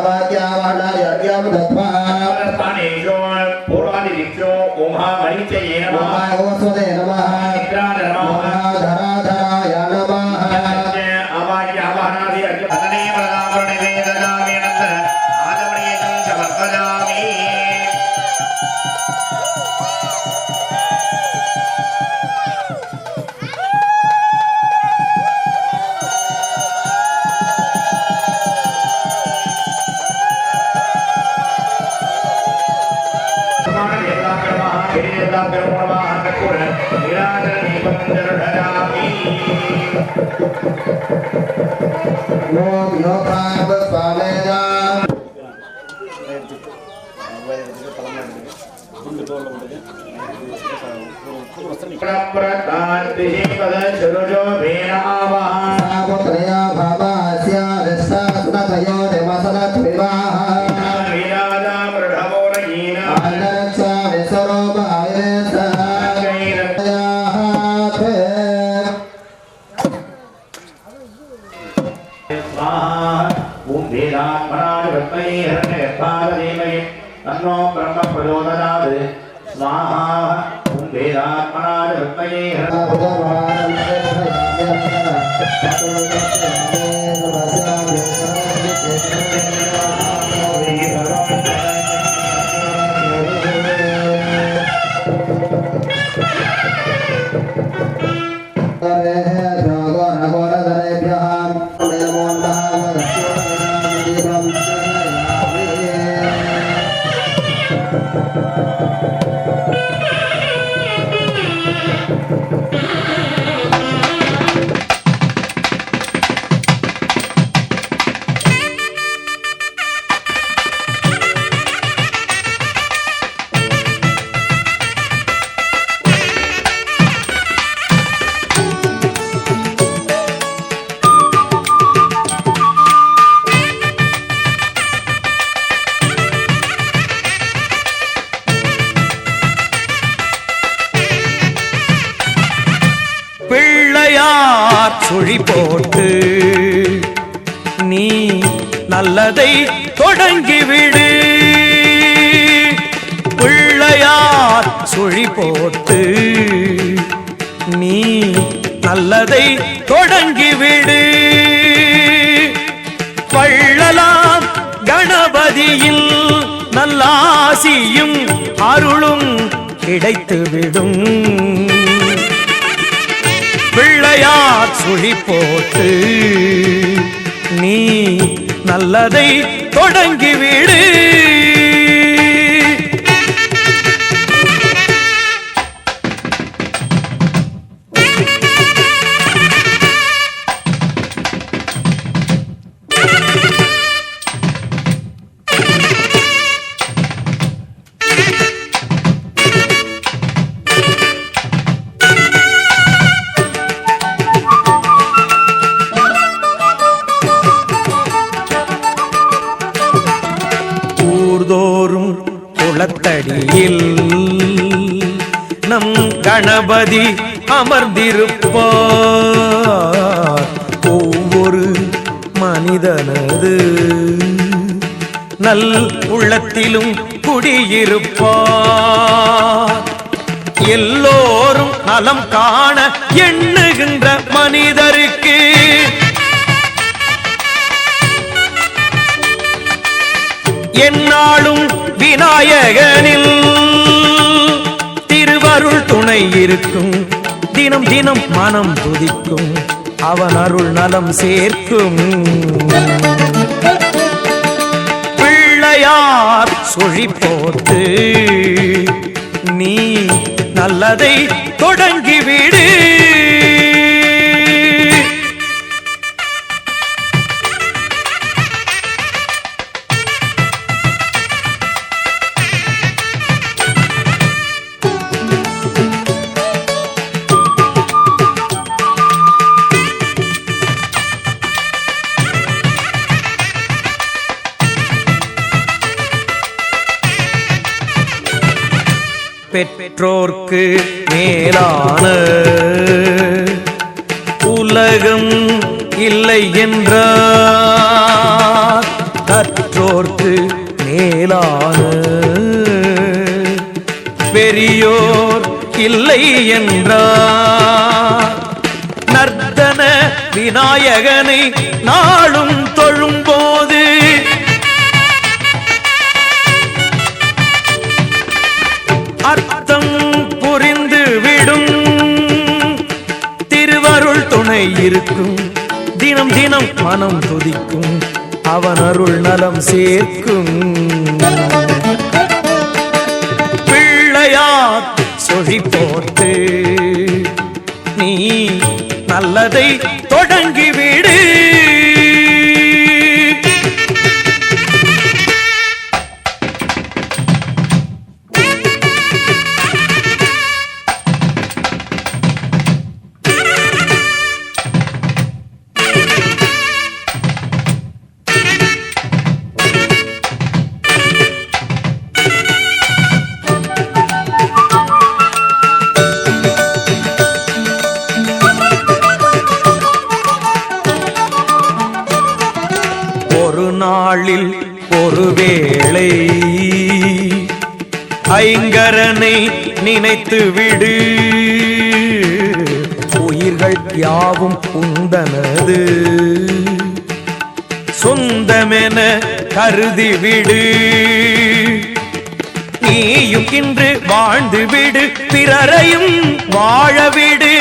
वाक्यावाहनयज्ञं दत्त्वा ओमहामणिचये नमः ओमस्वते नमः धराधराय नमः ओम योगाब स्वामेजा सावत्रया भावास्य रसात्मतयो देवसनत् विवाह आनरक्षा विसरोपायस तन्नो ब्रह्म प्रचोदयात् स्वाहा ओम वेदात्मनाय विद्महे பிள்ளையார் சுழி போட்டு நீ நல்லதை தொடங்கிவிடு பிள்ளையார் சுழி போட்டு நீ நல்லதை தொடங்கிவிடு. வள்ளலாம் கணபதியில் நல்லாசியும் அருளும் கிடைத்துவிடும். பிள்ளையார் சுழி போட்டு நீ நல்லதை தொடங்கிவிடு. ஊர்தோறும் குளத்தடியில் நம் கணபதி அமர்ந்திருப்பார். ஒவ்வொரு மனிதனது நல் உள்ளத்திலும் குடியிருப்பார். எல்லோரும் நலம் காண எண்ணுகின்ற மனிதருக்கு என்னாலும் விநாயகனில் திருவருள் துணை இருக்கும். தினம் தினம் மனம் துதிக்கும், அவன் அருள் நலம் சேர்க்கும். பிள்ளையார் சுழி போட்டு நீ நல்லதை தொடங்கிவிடு. பெற்றோர்க்கு மேலான உலகம் இல்லை என்றார். கற்றோர்க்கு மேலான பெரியோர் இல்லை என்றார். நர்த்தன விநாயகனை நாளும் தொழும்போது அர்த்தம் புரிந்து விடும். திருவருள் துணை இருக்கும், தினம் தினம் மனம் துதிக்கும், அவன் அருள் நலம் சேர்க்கும். பிள்ளையார் சுழி போட்டு நீ நல்லதை தொடங்கிவிடு. நாளில் ஒருவேளை ஐங்கரனை நினைத்து விடு. உயிர்கள் யாவும் உந்தனது சொந்தமென கருதி விடு. நீயும் இன்று வாழ்ந்து விடு, பிறரையும் வாழவிடு.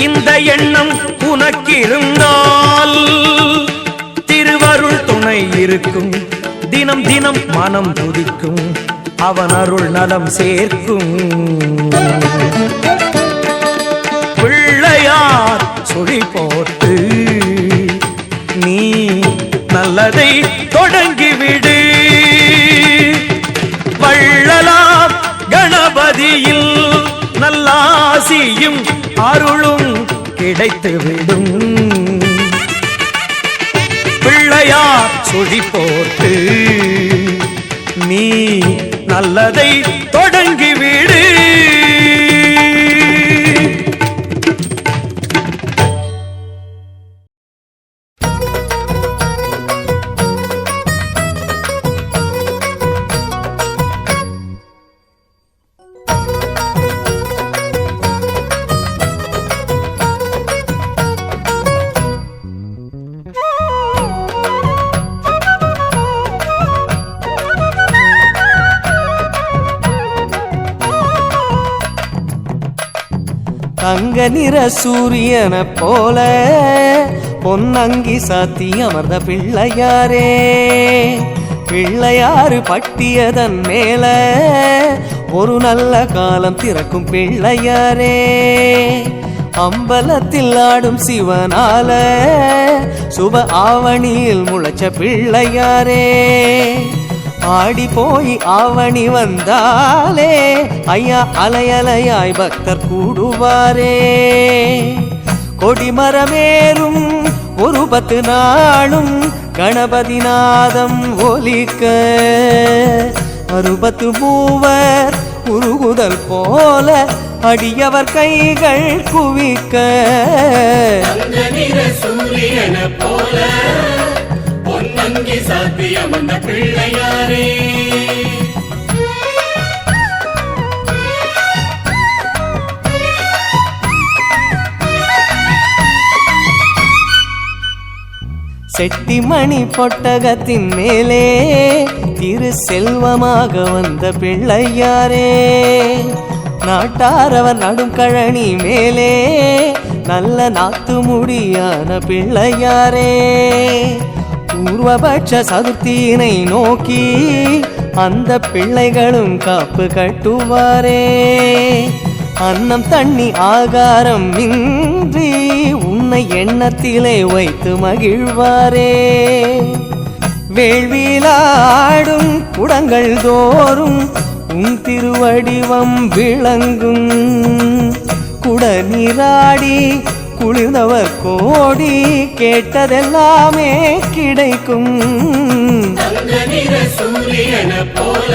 இந்த எண்ணம் உனக்கிருந்தால் திருவருள் துணை இருக்கும். தினம் தினம் மனம் துதிக்கும், அவன் அருள் நலம் சேர்க்கும். பிள்ளையார் சுழி போட்டு நீ நல்லதை தொடங்கிவிடு. வள்ளலாம் கணபதியில் நல்லாசியும் அருளும் கிடைத்துவிடும். பிள்ளையார் சுழி போட்டு நீ நல்லதை தொடங்கிவிடு. தங்க நிற சூரியனை போல பொன்னங்கி சாத்தி அமர்ந்த பிள்ளையாரே, பிள்ளையாறு பட்டியதன் மேல ஒரு நல்ல காலம் திறக்கும் பிள்ளையாரே, அம்பலத்தில் ஆடும் சிவனால சுப ஆவணியில் முளைச்ச பிள்ளையாரே, ஆடி போய் ஆவணி வந்தாலே ஐயா அலையலையாய் பக்தர் கூடுவாரே, கொடிமரமேறும் ஒரு 10 நாளும் கணபதி நாதம் ஒலிக்க, 60 மூவர் உருகுதல் போல அடியவர் கைகள் குவிக்க, சூரியன போல பொன்னங்கி சாத்தியம் அந்த பிள்ளையாரே. செட்டிமணி பொட்டகத்தின் மேலே திரு செல்வமாக வந்த பிள்ளையாரே, நாட்டாரவர் நடும் கழனி மேலே நல்ல நாத்து முடியான பிள்ளையாரே, பூர்வபட்ச சதுர்த்தியினை நோக்கி அந்த பிள்ளைகளும் காப்பு கட்டுவாரே, அன்னம் தண்ணி ஆகாரம் இன்றி உன்னை எண்ணத்திலே வைத்து மகிழ்வாரே, வேள்வியிலாடும் குடங்கள் தோறும் உன் திருவடிவம் விளங்கும், குட நீராடி குளிர்ந்தவர் கோடி கேட்டதெல்லாமே கிடைக்கும், சூரியன போல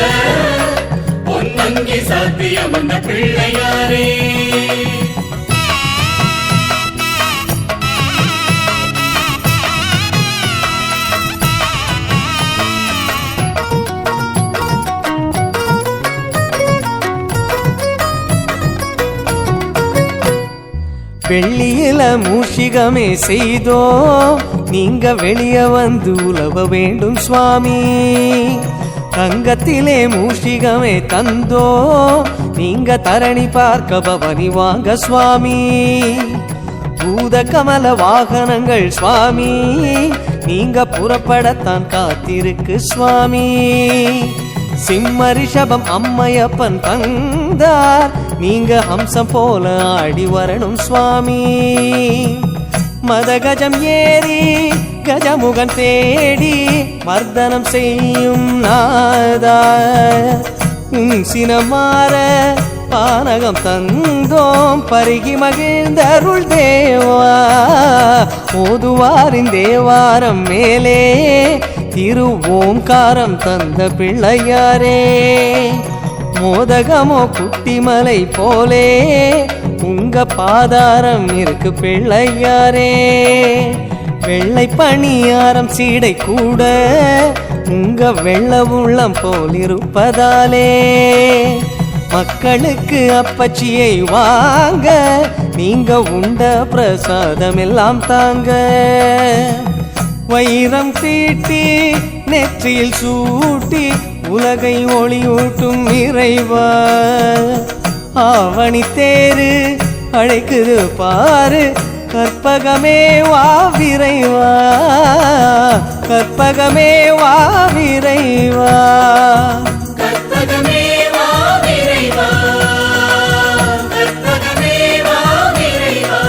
பொன்னங்கி சாத்தியம் அந்த பிள்ளையாரே. வெள்ளியில மூஷிகமே செய்தோ நீங்க வெளிய வந்து உலவ வேண்டும் சுவாமி, தங்கத்திலே மூஷிகமே தந்தோ நீங்க தரணி பார்க்க பவனி வாங்க சுவாமி, பூத கமல வாகனங்கள் சுவாமி நீங்க புறப்படத்தான் காத்திருக்கு சுவாமி, சிம்ம ரிஷபம் அம்மையப்பன் தந்தார் நீங்க ஹம்சம் போல ஆடி வரணும் சுவாமி, மதகஜம் ஏறி கஜமுகன் தேடி மர்தனம் செய்யும் நாதா, சினமாற பானகம் தந்தோம் பருகி மகிழ்ந்தருள் தேவா, ஓதுவாரின் தேவாரம் மேலே திரு ஓம்காரம் தந்த பிள்ளையாரே, மோதகமோ குட்டிமலை போலே உங்க பாதாரம் இருக்கு பிள்ளையாரே, வெள்ளை பணியாரம் சீடை கூட உங்க வெள்ள உள்ளம் போல் இருப்பதாலே, மக்களுக்கு அப்பச்சியை வாங்க நீங்க உண்ட பிரசாதம் எல்லாம் தாங்க, வைரம் தீட்டி நெற்றியில் சூட்டி உலகை ஒளியூட்டும் இறைவா, ஆவணி தேரு அழைக்குது பாரு கற்பகமே வா விரைவா, கற்பகமே வா விரைவா, கற்பகமே வா விரைவா, கற்பகமே வா விரைவா.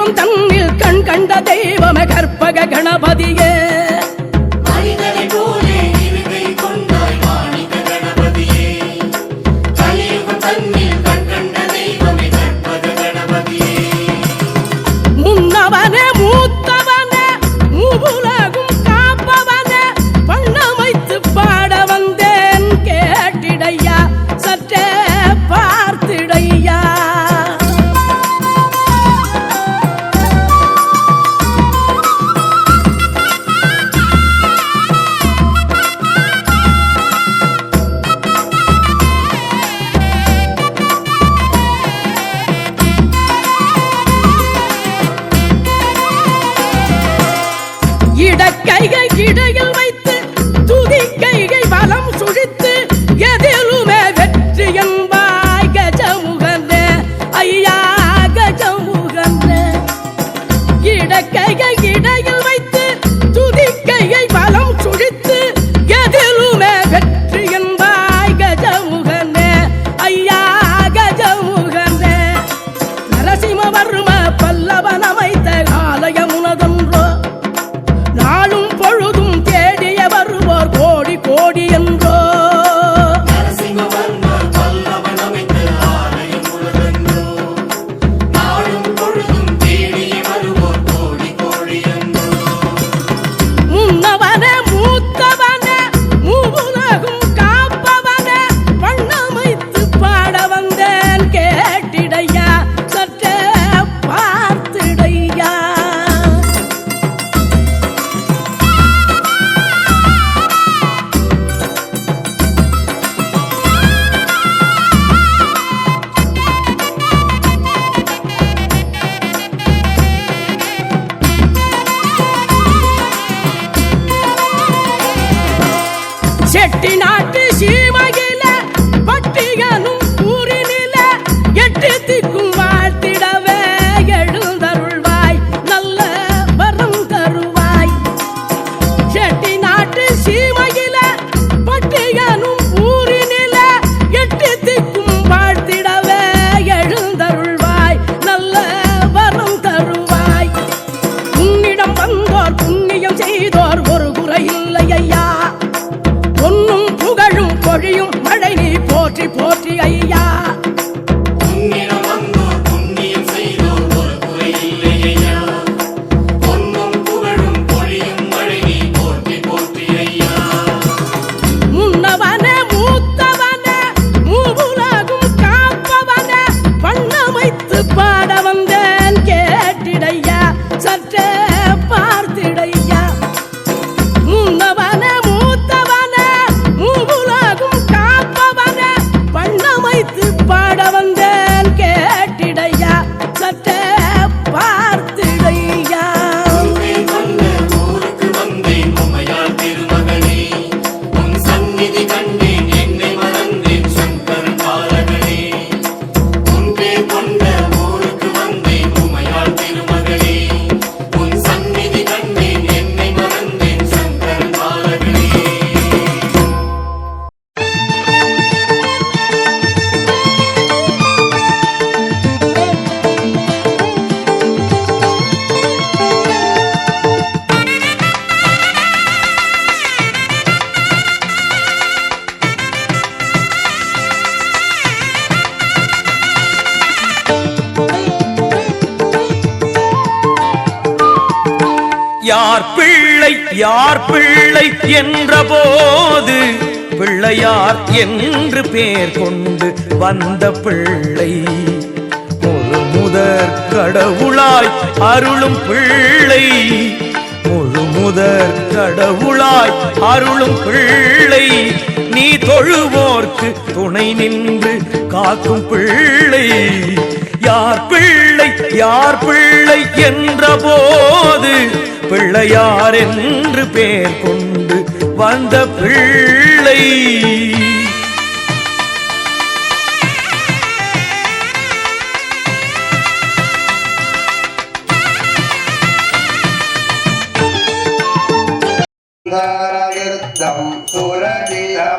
கலியுகம் தன்னில் கண் கண்ட தெய்வமே கற்பக கணபதியே மனிதனை போலே இருகை கொண்டாய் மாணிக்க கணபதியே கலியுகம் தன்னில் கண் கண்ட தெய்வமே கற்பக கணபதியே முன்னவனே மூத்தவனே மூவுலகும் காப்பவனே பண்ணமைத்து பாட வந்தேன் கேட்டிடையா சற்றே பார்த்திடையா இடக்கைகை இடையில் வைத்து துதி கைகை வலம் சுழித்து எதிலுமே வெற்றி என்பாய் கஜமுகனே ஐயா கஜமுகனே இடக்கைகை இடையில் வைத்து துதி கைகை வலம் சுழித்து எதிலுமே வெற்றி என்பாய் கஜமுகனே ஐயா கஜமுகனே நரசிம்மவர்ம பல்லவன் அமைத்த ஆலயம் உனதொன்றோ நாளும் பொழுதும் தேடிய வருவோர் கோடி கோடி என்றோ நரசிம்மவர்ம பல்லவன் அமைத்த ஆலயம் உலகென்றோ நாளும் பொழுதும் தேடிய வருவோர் கோடி கோடி என்றோ முன்னவனே மூத்தவனே மூவுலகும் காப்பவனே வண்ணமைத்து பாட வந்தேன் கேட்டிடையா சற்றே பார்த்திடையா செட்டி நாட்டு சீமையில பட்டியனும் ஊரினில எட்டு திக்கும் வாழ்த்திடவே எழுந்தருள்வாய் நல்ல வரம் தருவாய் செட்டி நாட்டு சீமையில பட்டியனும் ஊரினில எட்டு திக்கும் வாழ்த்திடவே எழுந்தருள்வாய் நல்ல வரம் தருவாய் உன்னிடம் வந்தோர் புண்ணியம் செய்தோர் ஒரு குறை இல்லை ஐயா பொன்னும் புகழும் பொழியும் மழை நீ போற்றி போற்றி ஐயா உன்னிடம் வந்தோர் புண்ணியம் செய்தோர் ஒரு குறை இல்லையா பொன்னும் புகழும் பொழியும் மழை நீ போற்றி போற்றி ஐயா முன்னவனே மூத்தவனே மூவுலகும் காப்பவனே பண்ணமைத்து பாட வந்தேன் கேட்டிடையா சற்றே பார்த்திடையா முன்னவனே மூத்தவனே மூவுலகும் காப்பவனே பண்ணமைத்து பாட வந்தேன் கேட்டிடையா சற்றே பார்த்திடையா உன்னை கொண்ட ஊருக்கு வந்தேன் உமையாள் திருமகனே உன் சந்நிதி கண்டேன் என்னை மறந்தேன் சங்கரன் பாலகனே உன் பேர் கொண்ட ஊருக்கு வந்தேன் உமையாள் திருமகனே உன் சந்நிதி கண்டேன் என்னை மறந்தேன் சங்கரன் பாலகனே யார் பிள்ளை என்ற போது பிள்ளையார் என்று பேர் கொண்டு வந்த பிள்ளை முழு முதற் கடவுளாய் அருளும் பிள்ளை முழு முதற் கடவுளாய் அருளும் பிள்ளை நீ தொழுவோர்க்கு துணை நின்று காக்கும் பிள்ளை யார் பிள்ளை என்ற போது பிள்ளையார் என்று பேர் கொண்டு வந்த பிள்ளை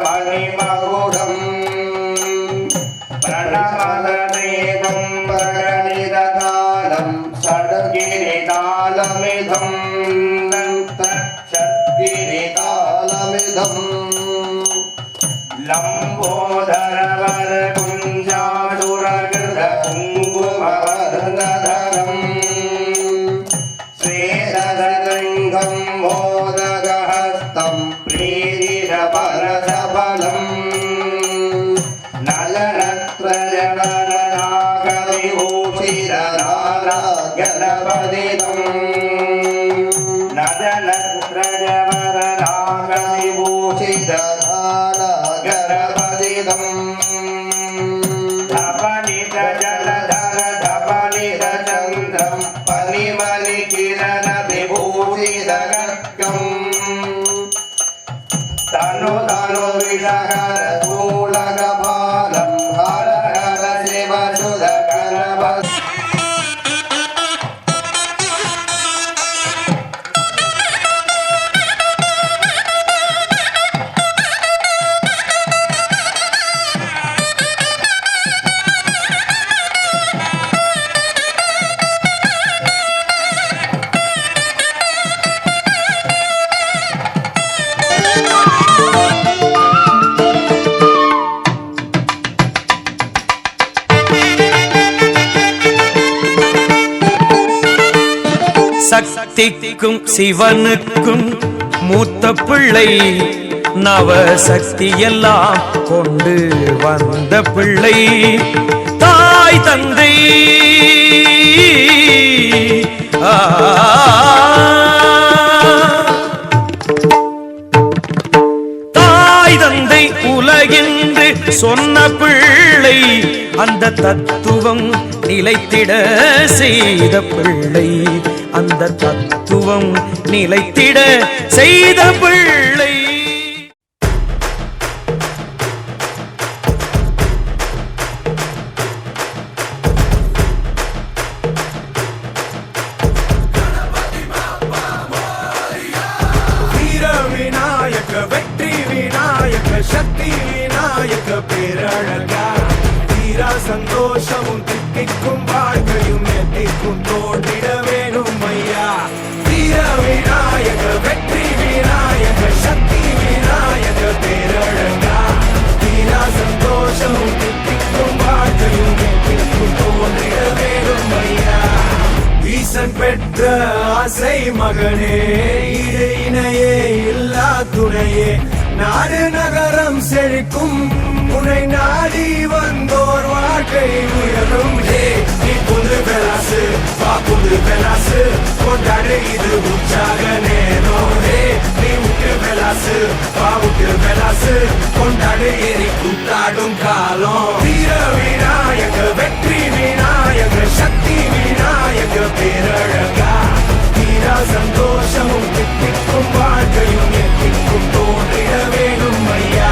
சுரதிரமணிமகுடம் பிரணமதேவம் பரணிதகாலம் சடகி गणपतिदम् लम्बोदरवर कुञ्जाडुरकृत कुङ्कुमवर्णधरम् श्वेतगङ्गं मोदगहस्तं प्रीतिरपरसफलम् नलनत्रजवरनागविभूषितधारा गणपतिदम् नलनत्रजवरनागविभूषितधारा गणपतिदम् धपनित जलधर धपनित चन्द्रम् परिमलिकिरण विभूषितगर्गम् तनु तनु विषहर शूलगभालं हर हर शिव सुध गणपति சக்திக்கும் சிவனுக்கும் மூத்த பிள்ளை நவ சக்தி எல்லாம் கொண்டு வந்த பிள்ளை தாய் தந்தை தாய் தந்தை உலகென்று சொன்ன பிள்ளை அந்த தத்துவம் நிலைத்திட செய்த பிள்ளை அந்த தத்துவம் நிலைத்திட செய்த பிள்ளை வீர விநாயக வெற்றி விநாயக சக்தி விநாயக பேரழகா தீரா சந்தோஷமும் தித்திக்கும் வாழ்க்கையும் எத்திக்கும் தோன்றிட வேணும் ஐயா வீர விநாயக வெற்றி விநாயக சக்தி விநாயக பேரழகா தீரா சந்தோஷமும் தித்திக்கும் வாழ்க்கையும் எத்திக்கும் தோன்றிட வேணும் ஐயா ஈசன் பெற்ற ஆசை மகனே இடு இணையே இல்லா துணையே நாடு நகரம் செழிக்கும் உன்னை நாடி வந்தோர் வாழ்க்கை உயரும் நீ புது பெலாசு வா புது பெலாசு கொண்டாடு இது உற்சாக நேரம் நீ விட்டு பெலாசு வா விட்டு பெலாசு கொண்டாடு ஏறி கூத்தாடும் காலம் வீர விநாயக வெற்றி விநாயக சக்தி விநாயக பேரழகா தீரா சந்தோஷமும் தித்திக்கும் வாழ்க்கையும் எத்திக்கும் தோன்றிட வேணும் ஐயா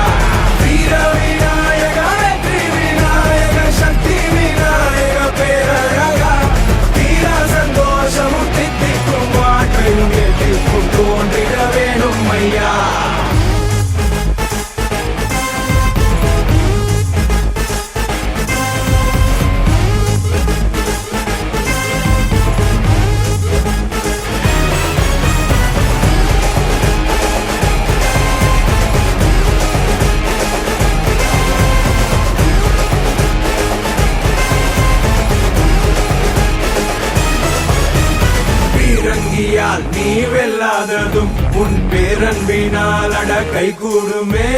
வீர விநாயக வெற்றி விநாயக சக்தி விநாயக பேரழகா தீரா சந்தோஷமும் தித்திக்கும் வாழ்க்கையும் எத்திக்கும் தோன்றிட வேணும் ஐயா பீரங்கியால் நீ வெல்லாததும் உன் பேரன்பினால் அட கை கூடுமே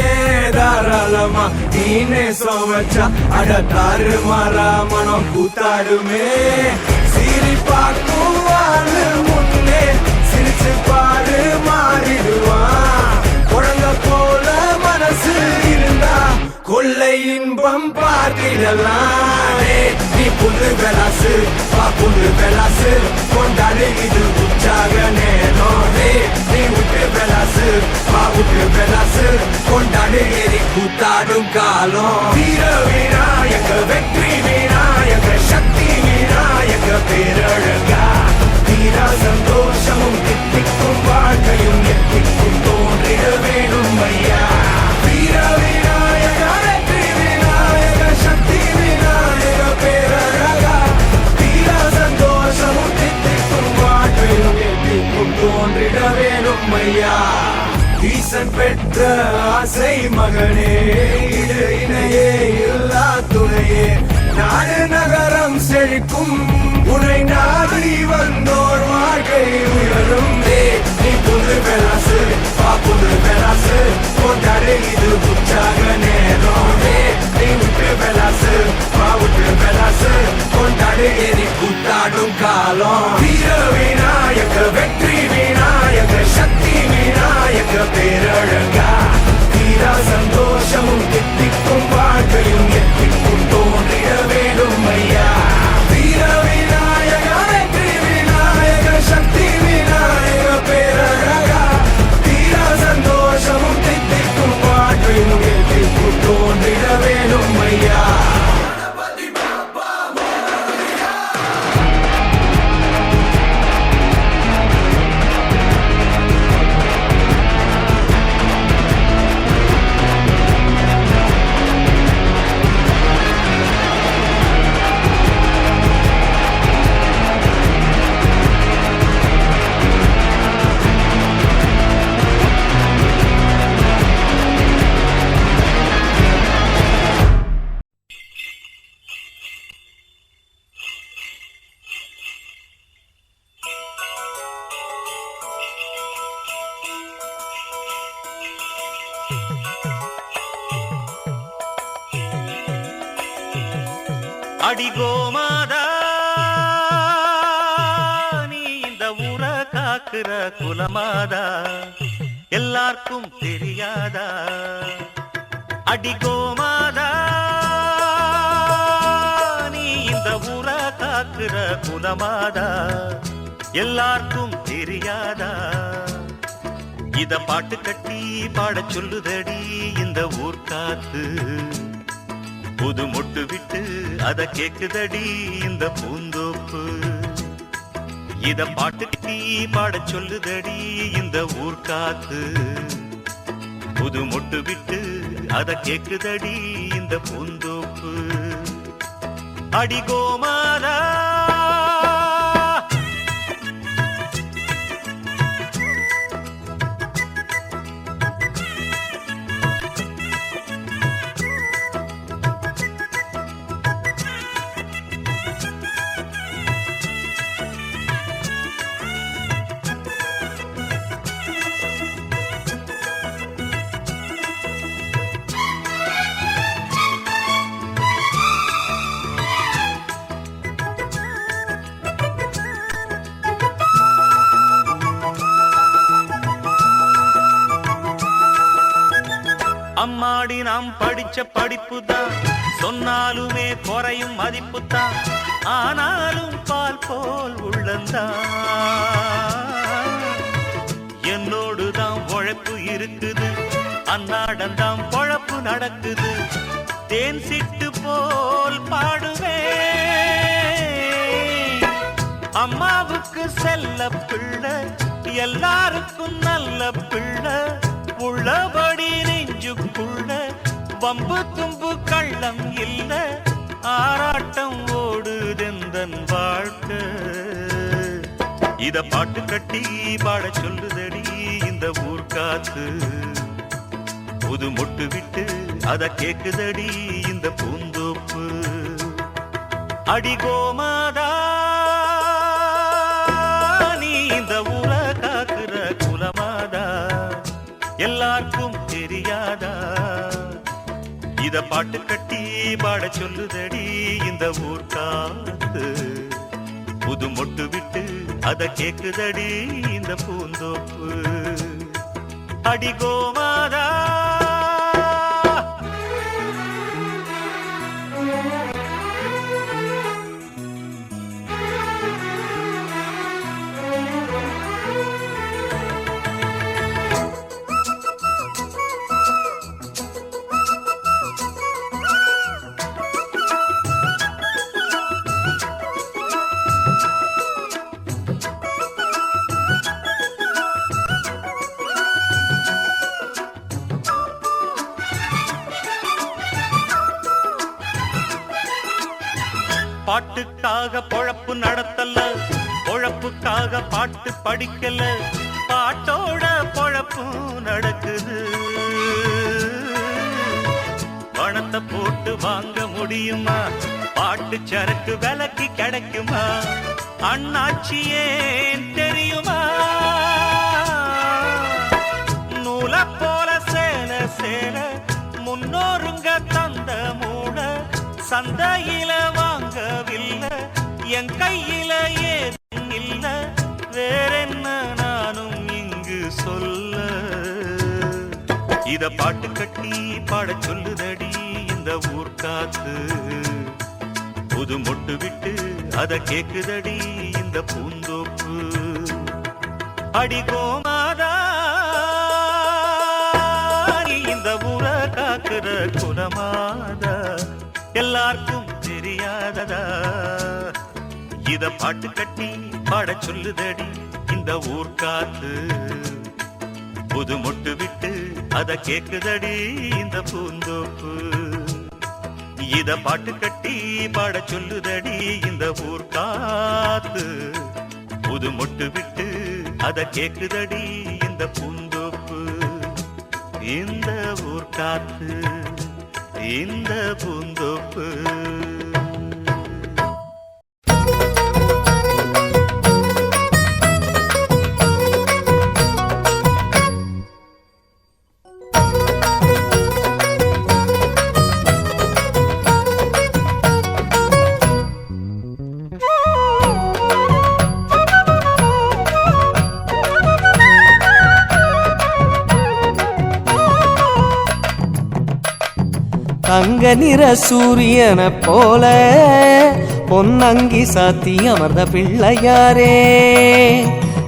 தாராளமா நீனே சோவச்சா அட தாறு மாறா மனம் கூத்தாடுமே சிரி பார்க்கும் வாழு முன்னே சிரிச்சு பாரு மாறிடுவான் குழந்தை போல மனசு இருந்தா கொள்ளை இன்பம் பார்த்திடலாம் நீ புது பெலாசு வா புது பெலாசு கொண்டாடு இது உற்சாக நேரம் நீ விட்டு பெலாசு வா விட்டு பெலாசு கொண்டாடு ஏறி கூத்தாடும் காலம் வீர விநாயக வெற்றி விநாயக சக்தி விநாயக பேரழகா தீரா சந்தோஷமும் தித்திக்கும் வாழ்க்கையும் எத்திக்கும் தோன்றிட வேணும் ஐயா வீர விநாயக வெற்றி விநாயக சக்தி விநாயக பேரழகா தீரா சந்தோஷமும் தித்திக்கும் வாழ்க்கையும் எத்திக்கும் தோன்றிட வேணும் ஐயா ஈசன் பெற்ற ஆசை மகனே இடு இணையே இல்லா துணையே நாடு நகரம் செழிக்கும் உனை நாடி வந்தோர் வாழ்க்கை உயரும் நீ புது பெலாசு புது பெலாசு கொண்டாடு இது உற்சாக நேரம் நீ விட்டு பெலாசு விட்டு பெலாசு கொண்டாடு எரி கூத்தாடும் காலம் வீர விநாயக வெற்றி விநாயக சக்தி விநாயக பேரழகா வீரா சந்தோஷமும் தித்திக்கும் வாழ்க்கையும் எத்திக்கும் தோன்றிட வேண்டும் ஐயா வீர விநாயக வெற்றி விநாயக சக்தி விநாயக பேரழகா வீரா சந்தோஷமும் தித்திக்கும் வாழ்க்கையும் எத்திக்கும் தோன்றிட வேண்டும் ஐயா அடிகோமாதா நீ இந்த ஊர காக்குற குலமாதா எல்லாருக்கும் தெரியாதா அடிகோமாதா நீ இந்த ஊர காக்குற குலமாதா எல்லாருக்கும் தெரியாதா இத பாட்டு கட்டி பாடச் சொல்லுதடி இந்த ஊர் காத்து புது மொட்டு விட்டு அத கேக்குதடி இந்த பூந்தோப்பு இத பாட்டு கட்டி பாடச் சொல்லுதடி இந்த ஊர் காத்து புது மொட்டு விட்டு அத கேக்குதடி இந்த பூந்தோப்பு அடிகோமாதா அம்மாடி நாம் படிச்ச படிப்புதான் சொன்னாலுமே குறையும் மதிப்புதான் ஆனாலும் பால் போல் உள்ளந்தான் என்னோடுதான் உழைப்பு இருக்குது அன்னாடந்தான் பொழப்பு நடக்குது தேன் சிட்டு போல் பாடுவேன் அம்மாவுக்கு செல்ல பிள்ளை எல்லாருக்கும் நல்ல பிள்ளை உள்ளபடி நெஞ்சுக்குள்ள வம்பு தும்பு கள்ளம் இல்ல ஆராட்டம் ஓடுதெந்தன் வாழ்க்கை இத பாட்டு கட்டி பாட சொல்லுதடி இந்த ஊர் காத்து புது மொட்டு விட்டு அத கேக்குதடி இந்த பூந்தோப்பு அடிகோமாதா நீ இந்த ஊர காக்குற குலமாதா எல்லாருக்கும் தெரியாதா இத பாட்டு கட்டி பாட சொல்லுதடி இந்த ஊர் காத்து புது மொட்டு விட்டு அத கேக்குதடி இந்த பூந்தோப்பு அடிகோமாதா பாட்டுக்காக பொழப்பு நடத்தல பொழப்புக்காக பாட்டு படிக்கல பாட்டோட பொழப்பு நடக்குது. பணத்தை போட்டு வாங்க முடியுமா? பாட்டு சரக்கு விலைக்கு கிடைக்குமா? அண்ணாச்சி ஏன் தெரியுமா? நூல போல சேல சேல முன்னோருங்க தந்த மூட சந்தையில வாங்கவில்லை, என் கையில ஏதும் இல்ல, வேறென்ன நானும் இங்கு சொல்ல. இத பாட்டு கட்டி பாட சொல்லுதடி இந்த ஊர் காத்து. புது மொட்டு விட்டு அத கேக்குதடி இந்த பூந்தோப்பு. அடி கோமாதா இந்த ஊரை காக்குற குலமாதா, எல்லாருக்கும் தெரியாததா? இத பாட்டு கட்டி பாட சொல்லுதடி இந்த ஊர் காத்து. புது மொட்டு விட்டு அத கேக்குதடி இந்த பூந்தோப்பு. இத பாட்டு கட்டி பாட சொல்லுதடி இந்த ஊர் காத்து. புது மொட்டு விட்டு அத கேக்குதடி இந்த பூந்தோப்பு. இந்த ஊர் காத்து இந்த பூந்தோப்பு. தங்க நிற சூரியனை போல பொன்னங்கி சாத்தி அமர்ந்த பிள்ளையாரே,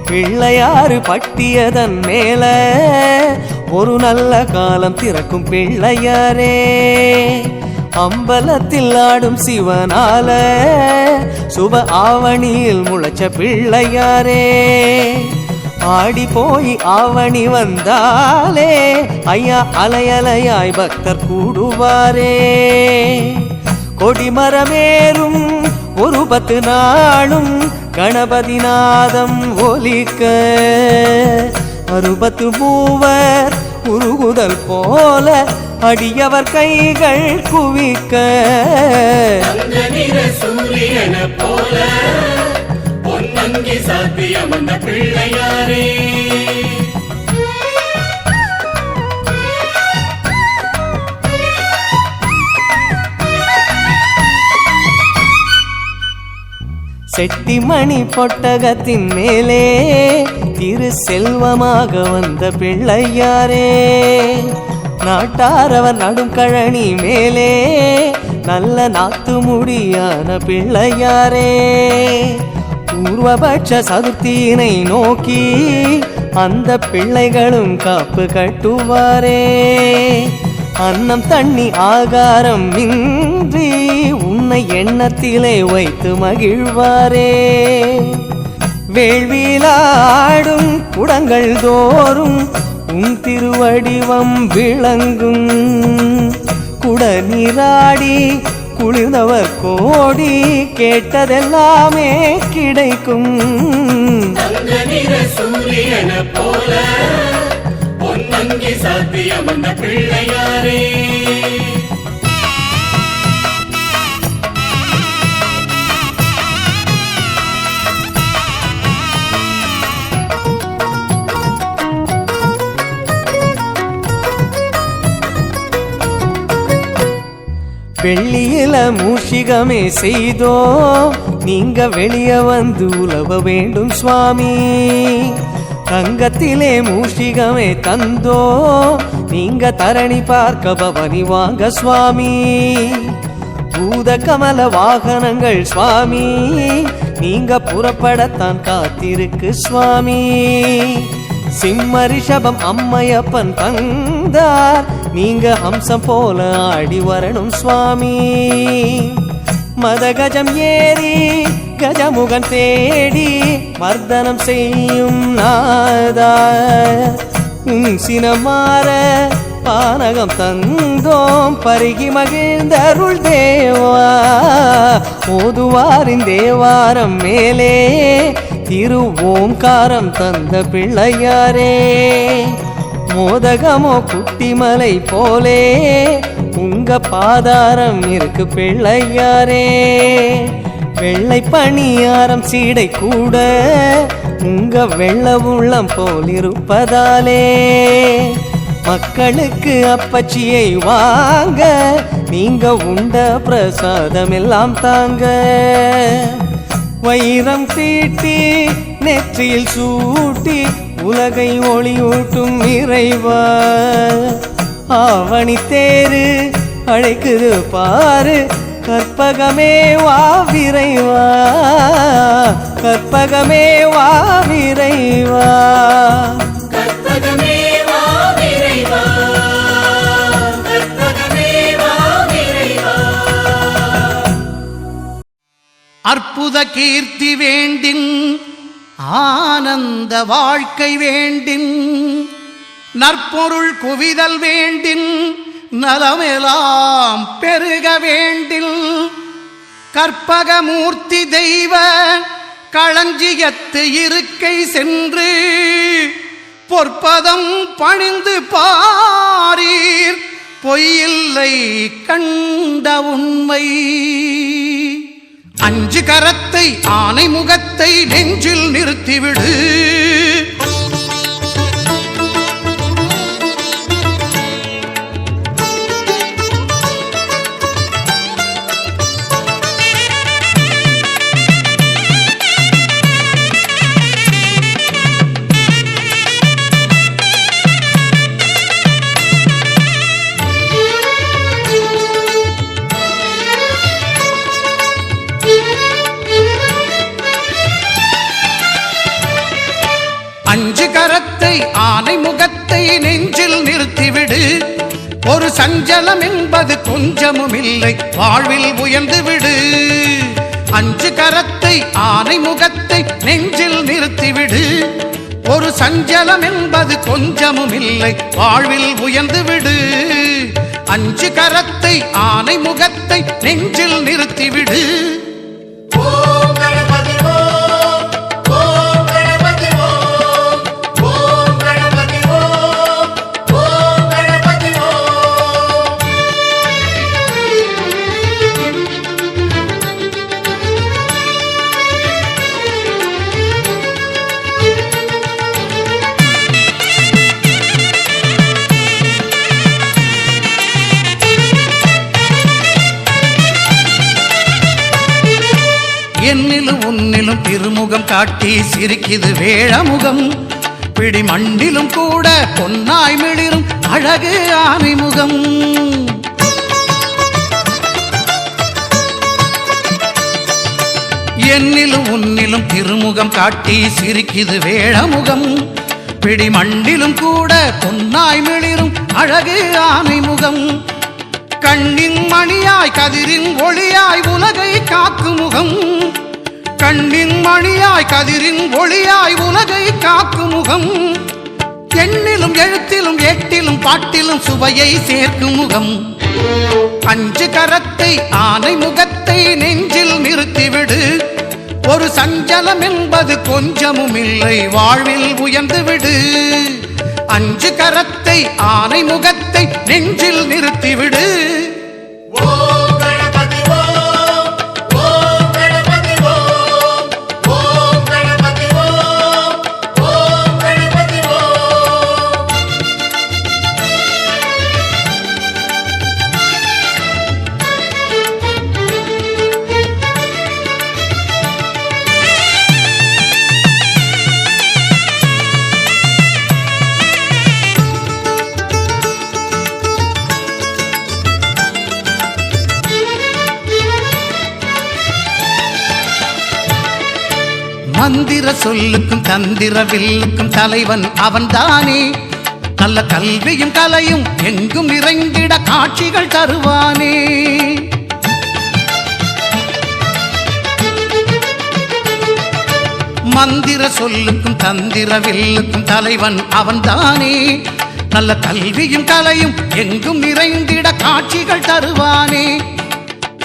பிள்ளையாறு பட்டியதன் மேல ஒரு நல்ல காலம் திறக்கும் பிள்ளையாரே. அம்பலத்தில் ஆடும் சிவனால சுப ஆவணியில் முளைச்ச பிள்ளையாரே. ஆடி போய் ஆவணி வந்தாலே ஐயா அலையலையாய் பக்தர் கூடுவாரே. கொடிமரமேறும் ஒரு 10 நாளும் கணபதி நாதம் ஒலிக்க, 60 மூவர் உருகுதல் போல அடியவர் கைகள் குவிக்க. சூரியன போல பொன்னங்கி சாத்தியம் அந்த பிள்ளையாரே. செட்டிமணி பொட்டகத்தின் மேலே திரு செல்வமாக வந்த பிள்ளையாரே. நாட்டாரவர் நடும் கழனி மேலே நல்ல நாத்து முடியான பிள்ளையாரே. பூர்வபட்ச சதுர்த்தியினை நோக்கி அந்த பிள்ளைகளும் காப்பு கட்டுவாரே. அன்னம் தண்ணி ஆகாரம் இன்றி உன்னை எண்ணத்திலே வைத்து மகிழ்வாரே. வேள்வியிலாடும் குடங்கள் தோறும் உன் திருவடிவம் விளங்கும். குடநீராடி குளிர்ந்தவர் கோடி கேட்டதெல்லாமே கிடைக்கும். சூரியன போல பொன்னங்கி சாத்தியம் அந்த பிள்ளையாரே. வெள்ளியில மூஷிகமே செய்தோ நீங்க வெளிய வந்து உலவ வேண்டும் சுவாமி. தங்கத்திலே மூஷிகமே தந்தோ நீங்க தரணி பார்க்க பவனி வாங்க சுவாமி. பூத கமல வாகனங்கள் சுவாமி நீங்க புறப்படத்தான் காத்திருக்கு சுவாமி. சிம்ம ரிஷபம் அம்மையப்பன் தந்தார் நீங்க ஹம்சம் போல ஆடி வரணும் சுவாமி. மதகஜம் ஏறி கஜமுகன் தேடி மர்தனம் செய்யும் நாதா. சினமாற பானகம் தந்தோம் பருகி மகிழ்ந்தருள் தேவா. ஓதுவாரின் தேவாரம் மேலே திரு ஓம்காரம் தந்த பிள்ளையாரே. மோதகமோ குட்டிமலை போலே உங்க பாதாரம் இருக்கு பிள்ளையாரே. வெள்ளை பணியாரம் சீடை கூட உங்க வெள்ள உள்ளம் போல் இருப்பதாலே மக்களுக்கு அப்பச்சியை வாங்க நீங்க உண்ட பிரசாதம் எல்லாம் தாங்க. வைரம் தீட்டி நெற்றியில் சூட்டி உலகை ஒளியூட்டும் இறைவா. ஆவணி தேரு அழைக்குது பாரு கற்பகமே வா விரைவா, கற்பகமே வா விரைவா. கற்பகமே வா விரைவா, கற்பகமே வா விரைவா. அற்புத கீர்த்தி வேண்டின் ஆனந்த வாழ்க்கை வேண்டின் நற்பொருள் குவிதல் வேண்டின் நலமெல்லாம் பெருக வேண்டில் கற்பகமூர்த்தி தெய்வ களஞ்சியத்து இருக்கை சென்று பொற்பதம் பணிந்து பாரீர் பொய்யில்லை கண்ட உண்மை. அஞ்சு கரத்தை ஆனை முகத்தை நெஞ்சில் நிறுத்திவிடு. அஞ்சு கரத்தை ஆனை முகத்தை நெஞ்சில் நிறுத்திவிடு. ஒரு சஞ்சலம் என்பது கொஞ்சமும் இல்லை வாழ்வில் உயர்ந்து விடு. அஞ்சு கரத்தை ஆனை முகத்தை நெஞ்சில் நிறுத்திவிடு. ஒரு சஞ்சலம் என்பது கொஞ்சமும் இல்லை வாழ்வில் உயர்ந்து விடு. அஞ்சு கரத்தை ஆனை முகத்தை நெஞ்சில் நிறுத்திவிடு. என்னிலும் உன்னிலும் திருமுகம் காட்டி சிரிக்குது வேழமுகம். பிடி மண்டிலும் கூட பொன்னாய் மிளிரும் அழகு ஆனைமுகம். என்னிலும் உன்னிலும் திருமுகம் காட்டி சிரிக்குது வேழமுகம். பிடி மண்டிலும் கூட பொன்னாய் மிளிரும் அழகு ஆனைமுகம். கண்ணின் மணியாய் கதிரின் ஒளியாய் உலகை காக்கும் முகம். கண்ணின் மணியாய் கதிரின் ஒளியாய் உலகை காக்கும் முகம். எண்ணிலும் எழுத்திலும் ஏட்டிலும் பாட்டிலும் சுவையை சேர்க்கும் முகம். அஞ்சு கரத்தை ஆனை முகத்தை நெஞ்சில் நிறுத்திவிடு. ஒரு சஞ்சலம் என்பது கொஞ்சமும் இல்லை வாழ்வில் உயர்ந்து விடு. அஞ்சு கரத்தை ஆனை முகத்தை நெஞ்சில் நிறுத்திவிடு. மந்திர சொல்லுக்கும் தந்திர வில்லுக்கும் தலைவன் அவன்தானே. நல்ல கல்வியும் கலையும் எங்கும் நிறைந்திட காட்சிகள் தருவானே. மந்திர சொல்லுக்கும் தந்திர வில்லுக்கும் தலைவன் அவன்தானே. நல்ல கல்வியும் கலையும் எங்கும் நிறைந்திட காட்சிகள் தருவானே.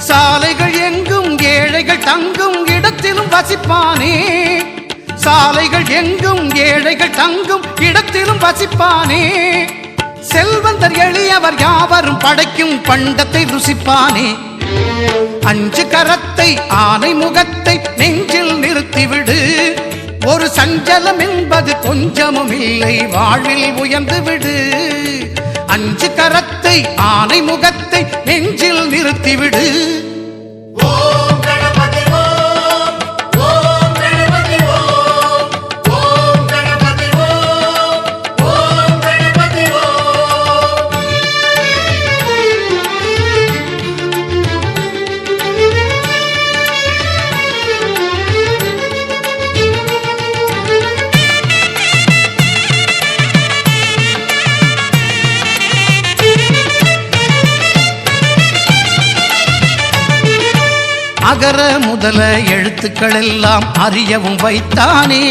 சாலைகள் எங்கும் ஏழைகள் தங்கும் இடத்திலும் வசிப்பானே. சாலைகள் எங்கும் ஏழைகள் தங்கும் இடத்திலும் வசிப்பானே செல்வந்தர் எளியவர் யாவரும் படைக்கும் பண்டத்தை ருசிப்பானே அஞ்சு கரத்தை ஆனை முகத்தை நெஞ்சில் நிறுத்திவிடு ஒரு சஞ்சலம் என்பது கொஞ்சமும் இல்லை வாழ்வில் உயர்ந்து விடு அஞ்சு கரத்தை ஆனை முகத்தை நெஞ்சில் நிறுத்திவிடு ஓம் கணபதி ஓம் ஓம் கணபதி ஓம் ஓம் கணபதி ஓம் ஓம் கணபதி ஓம் அகர முதல எழுத்துக்கள் எல்லாம் அறியவும் வைத்தானே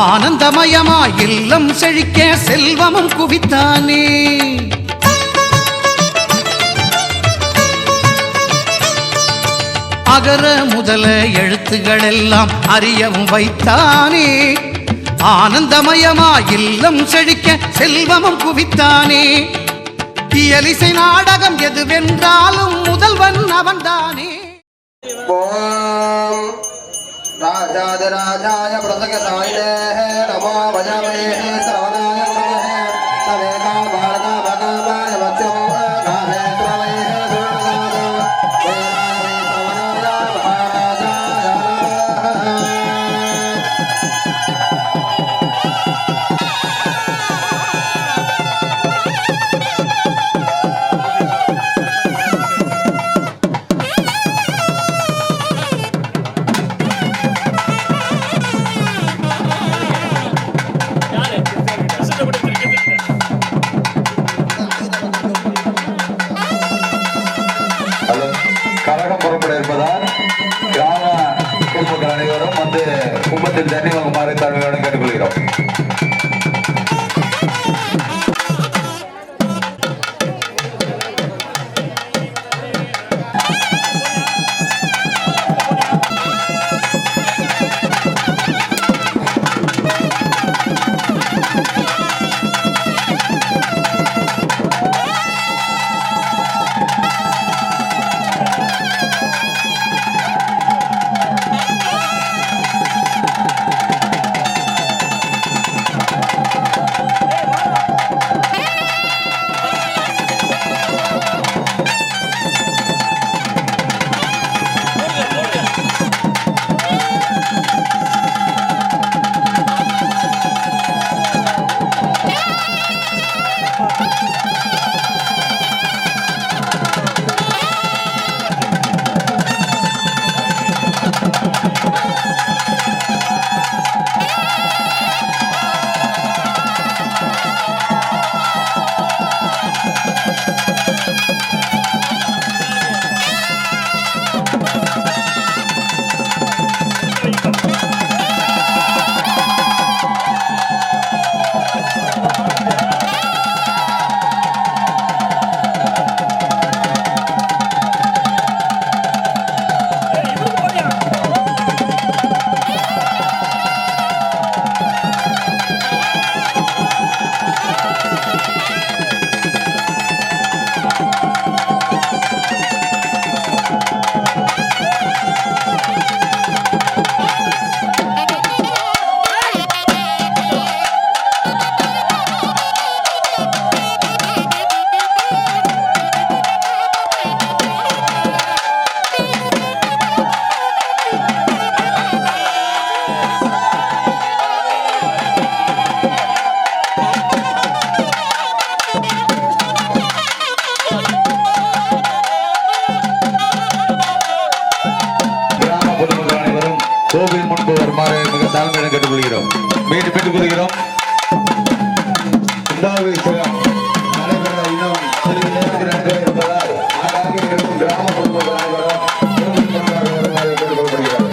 ஆனந்தமயமாய் இல்லம் செழிக்க செல்வமும் குவித்தானே அகர முதல எழுத்துக்கள் எல்லாம் அறியவும் வைத்தானே ஆனந்தமயமாய் இல்லம் செழிக்க செல்வமும் குவித்தானே இயலிசை நாடகம் எதுவென்றாலும் முதல்வன் அவன்தானே ஓம் ராஜாதிராஜாய பிரசகசாயினே நமோ வஜமயே சரவணாய நமஹ தவேகா பாரதா பகவாய வச்சம் ராமே த்ரவயே சுரநாத தேனாவே சவனாய மகாராஜாய கரகம் புறப்பட இருப்பதால் கிராம குழுக்கள் அனைவரும் வந்து கும்பத்தில் தண்ணி வாங்குமாறு தலைவருடன் கேட்டுக்கொள்கிறோம். கோவில் முன்பு வருமாறு மிக தாழ்மையுடன் கேட்டுக்கொள்கிறோம். மீண்டும் பெற்றுக்கொள்கிறோம். நடைபெற இன்னும் சிறிது நேரத்தில் இருப்பதால் ஆங்காங்கே இருக்கும் கிராம பொதுமக்கள் அனைவரும் கோவில் முன்பாக வருமாறு கேட்டுக்கொள்ளப்படுகிறார்.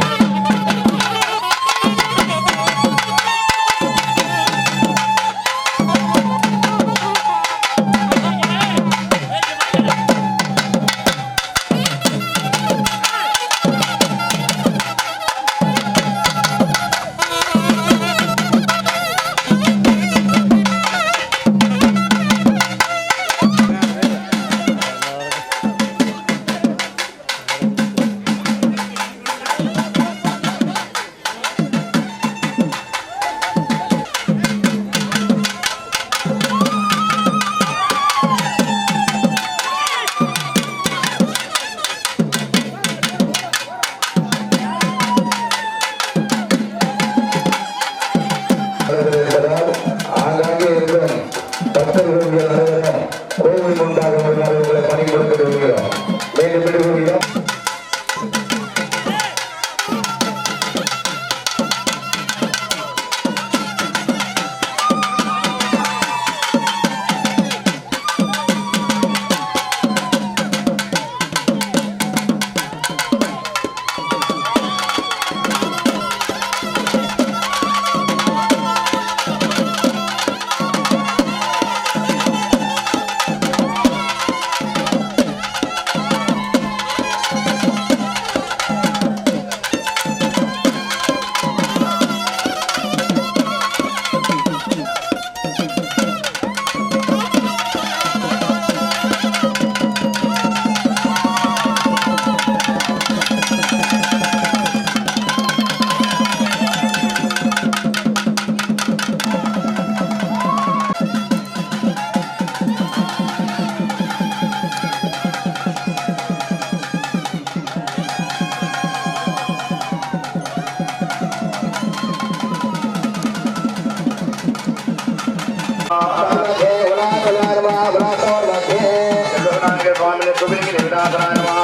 स्वामी सुबिंग देवदासनाय नमः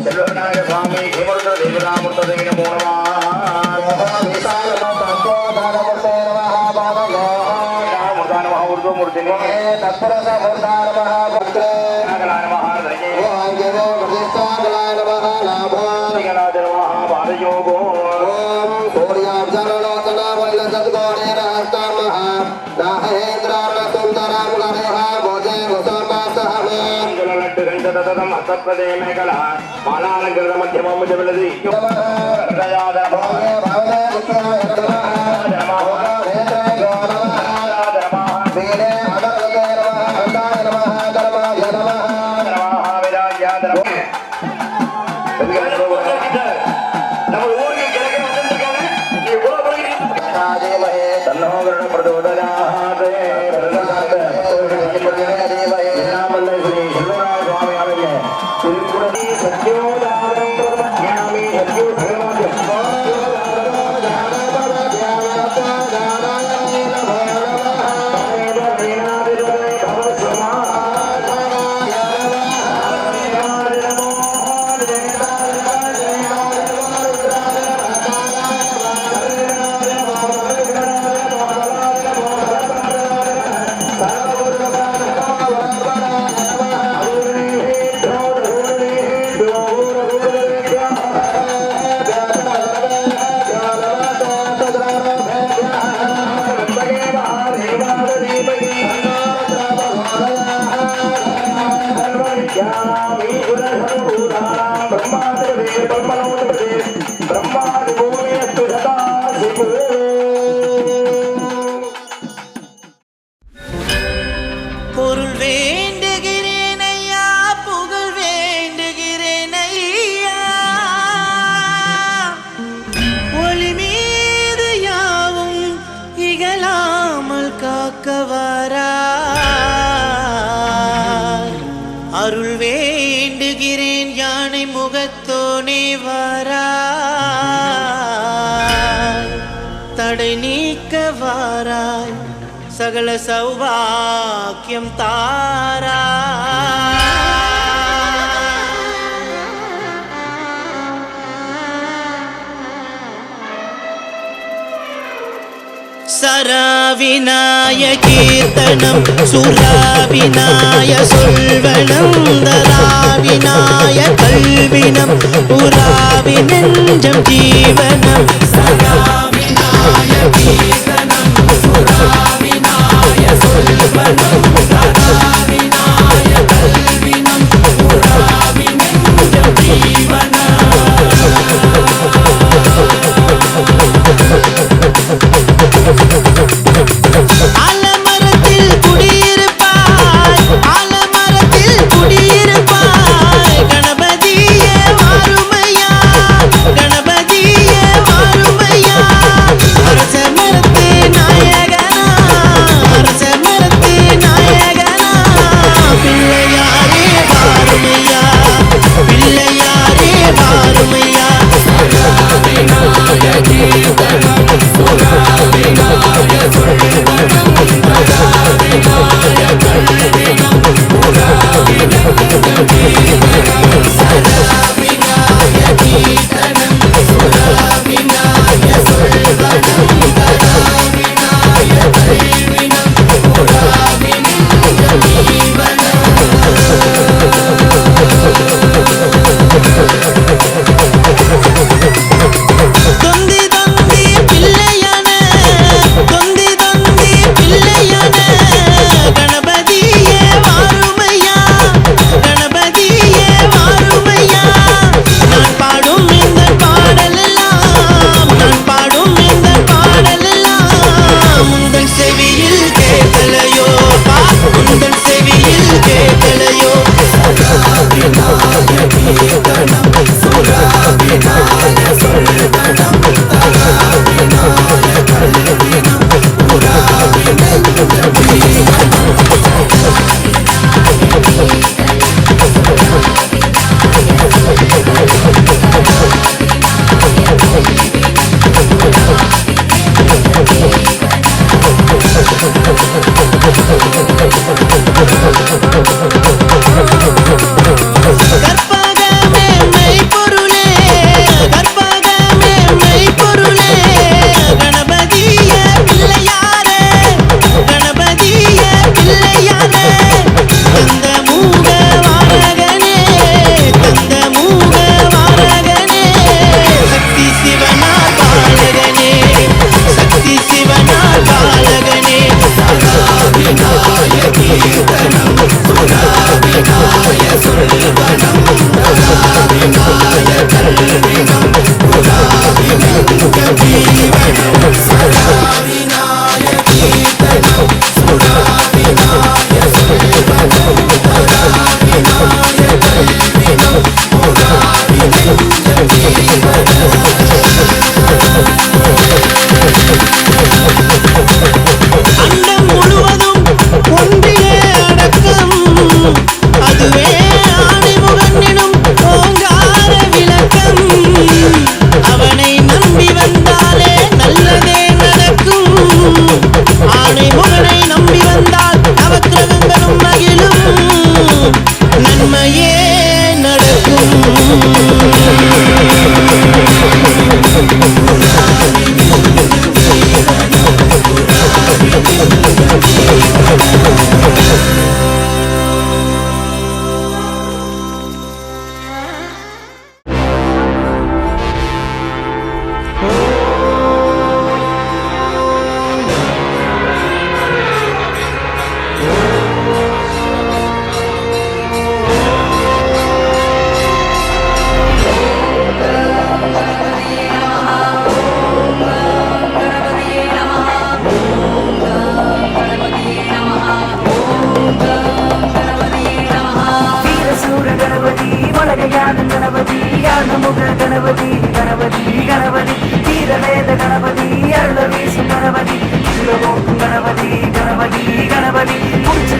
चंद्रनारायण स्वामी हेमरुद्र देवदामूर्त देवी नमो नमः विशाल संतोषानमूर्ते नमः बाबा नमः उर्दू मूर्ति नमः तत्परस मूर्ताय नमः भक्ते नागलाय नमः धये आंगेवो प्रतिष्ठागलाय नमः लाभो निगलाय नमः बालयोगो ओम सूर्याब्जनलोचना वल्ल सद्गोणे रहस्तामः नाहेन्द्रार्ण सुंदरं गणेह भोजे गोसोपासहमे ततम हस्तपदे में कला मालालंकृत मध्यमं जबलदि हृदयाद भोगे भवने मुख्याय नमः नमः नेत्रे गौरवः नमः वीणे अनर्गते नमः हृदयाय नमः धर्माय नमः नमः विराज्याद नमः நம்ம ஊருக்கு கிழக்கே வந்திருக்காங்க நீ கோபுரி ஆதேமஹே தன்னோ கருண பிரதோதனாதே பிரதனாத தேவயே நாமல்ல ஸ்ரீ செல்வராஜ சுவாமி அவர்களே திருக்குறளி சத்யோதாரம் பிரமஞாமி சத்யோ சர்வாஜம் பொருள் வேண்டுகிறேன் ஐயா, புகழ் வேண்டுகிறேன் ஐயா, ஒளி மீது யாவும் இகழாமல் காக்கவாராய். அருள் வேண்டுகிறேன் யானை முகத்தோனே வாராய். தடை நீக்க வாராய், சகல சௌபாக்கியம் தாரா. சராவினாய கீர்த்தனம் சுராவினாய சொல்வனம் தராவினாய கல்வினம் புராவி நெஞ்சம் ஜீவனம். சராவினாய கீர்த்தனம் சுராவினாய சொல்வனம் தராவினாய கல்வினம் புராவி நெஞ்சம் ஜீவனம். ஆலமரத்தில் குடியிருப்பாய், ஆலமரத்தில் குடியிருப்பாய், கணபதியே வாருமையா, கணபதியே வாருமையா. அரச மரத்து நாயகனா, அரச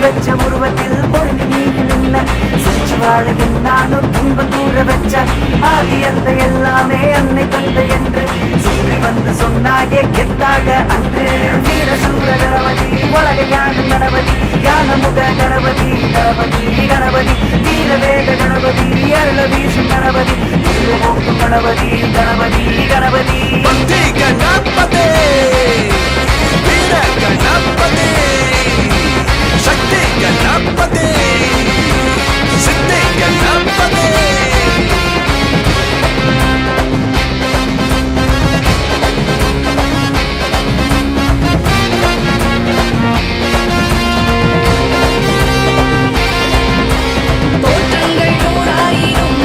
வச்ச உருவத்தில் பொருள் நீங்கி நின்ன சிரிச்சு வாழகின் நானும் துன்பம் தூர வச்ச ஆதி அந்த எல்லாமே அன்னை தந்தை என்று சுற்றி வந்து சொன்னாயே கெத்தாக அன்று வீர சூர கணபதி உலக யானும் கணபதி யானமுக கணபதி கணபதி கணபதி வீர வேத கணபதி அருள வீசும் கணபதி திருமோக்கும் கணபதி கணபதி கணபதி கணபதி வீர கணபதி சக்தி கணபதி சித்தி கணபதி தோற்றங்கள் நூறாயிரம்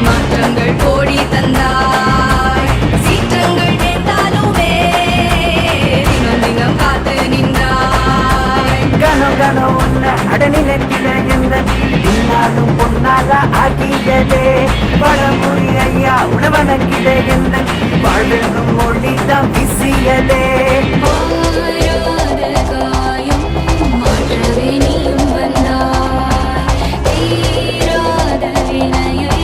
மாற்றங்கள் கோடி தந்தாய் சீற்றங்கள் நேர்ந்தாலுமே தினம் தினம் காத்து நின்றாய் கணம் கணம் உன்ன அடநிலைக்கிற எந்த இன்னாலும் பொன்னாக ஆக்கியதே பழமொழி ஐயா உணவனக்கிற எந்த வாழ்வெங்கும் மொழிதான் வீசியதே மாறாத காயம் மாற்றவே நீயும் வந்தாய் தீராத வினையை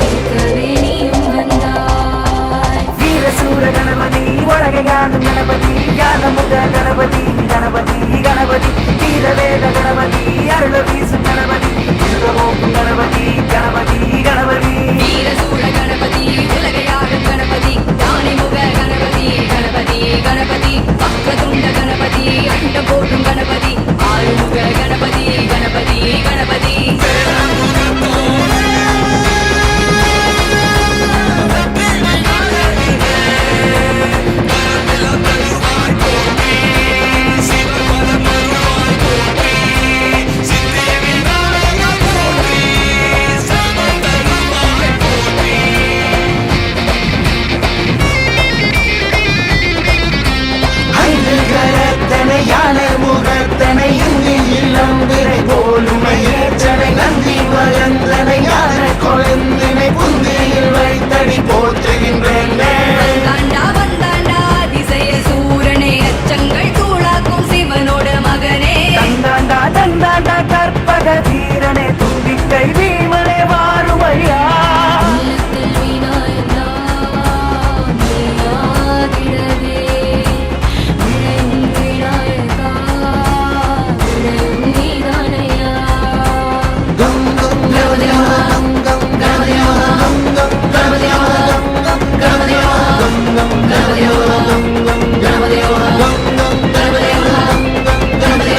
தீர்க்கவே நீயும் வந்தாய் வீர சூர கணபதி உலக யானும் கணபதி யானமுக கணபதி கணபதி கணபதி வீர வேத கணபதி அருள வீசும் கணபதி திருமோக்கும் கணபதி கணபதி கணபதி வீரசூர கணபதி உலகையாடும் கணபதி யானை முக கணபதி கணபதி கணபதி வக்ரதுண்ட கணபதி அண்ட போடும் கணபதி ஆறுமுக கணபதி கணபதி கணபதி யானை முகத்தனை இந்தியில் நம்பினை போலுமையேற்றனை நந்தி மகந்தனை யானை கொழுந்தினை புந்தியில் வைத்தடி போற்றுகின்றேன் வந்தாண்டா வந்தாண்டா அதிசய சூரனே அச்சங்கள் தூளாக்கும் சிவனோட மகனே தந்தாண்டா தந்தாண்டா கற்பக வீரனே தும்பிக்கை வீமனே வாருமையா உள்ளத்தில் விநாயகா நீயாகிடவே விளையும் விநாயகா விளையும் நீதானையா கணபதி கணபதி கணபதி கணபதி கணபதி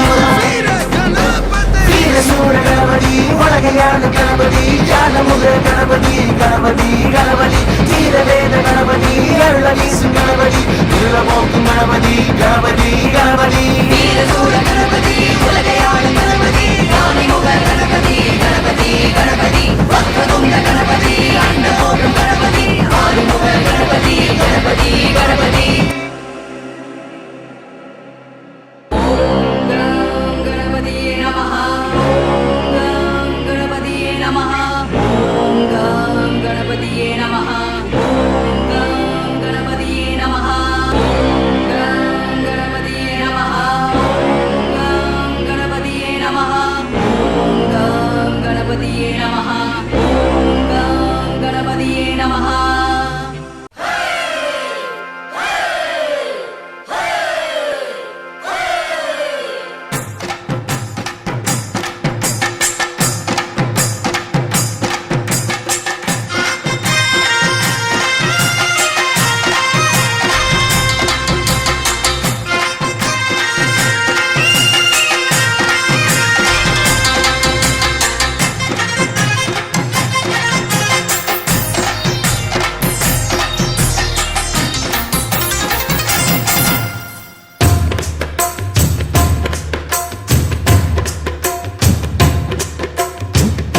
வீர சூர கணபதி உலக யானும் கணபதி யானமுக கணபதி கணபதி கணபதி வீர வேத கணபதி அருள வீசும் கணபதி திருமோக்கும் கணபதி கணபதி கணபதி வீரசூர கணபதி உலகையாடும் கணபதி யானை முக கணபதி கணபதி கணபதி வக்ரதுண்ட கணபதி அண்ட போடும் கணபதி ஆறுமுக கணபதி கணபதி கணபதி ஓம் கணபதியே நமஹ ஓம் கணபதியே நமஹ ஓம் கணபதியே நமஹ ஓம் கணபதியே நமஹ ஓம் கணபதியே நமஹ ஓம் கணபதியே நமஹ ஓம் கணபதியே நமஹ ஓம் கணபதியே நமஹ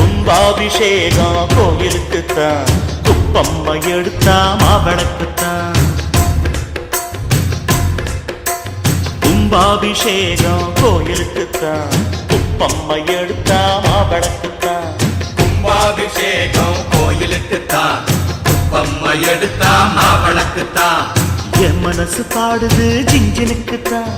கும்பாபிஷேகம் கோயிலுக்குத்தான் குப்பம்மை எடுத்தா மாவளக்குத்தான் கும்பாபிஷேகம் கோயிலுக்குத்தான் குப்பம்மை எடுத்தா மாவளக்குத்தான் கும்பாபிஷேகம் கோயிலுக்குத்தான் குப்பம்மை எடுத்தா மாவளக்குத்தான் என் மனசு பாடுது ஜிஞ்சினுக்குத்தான்,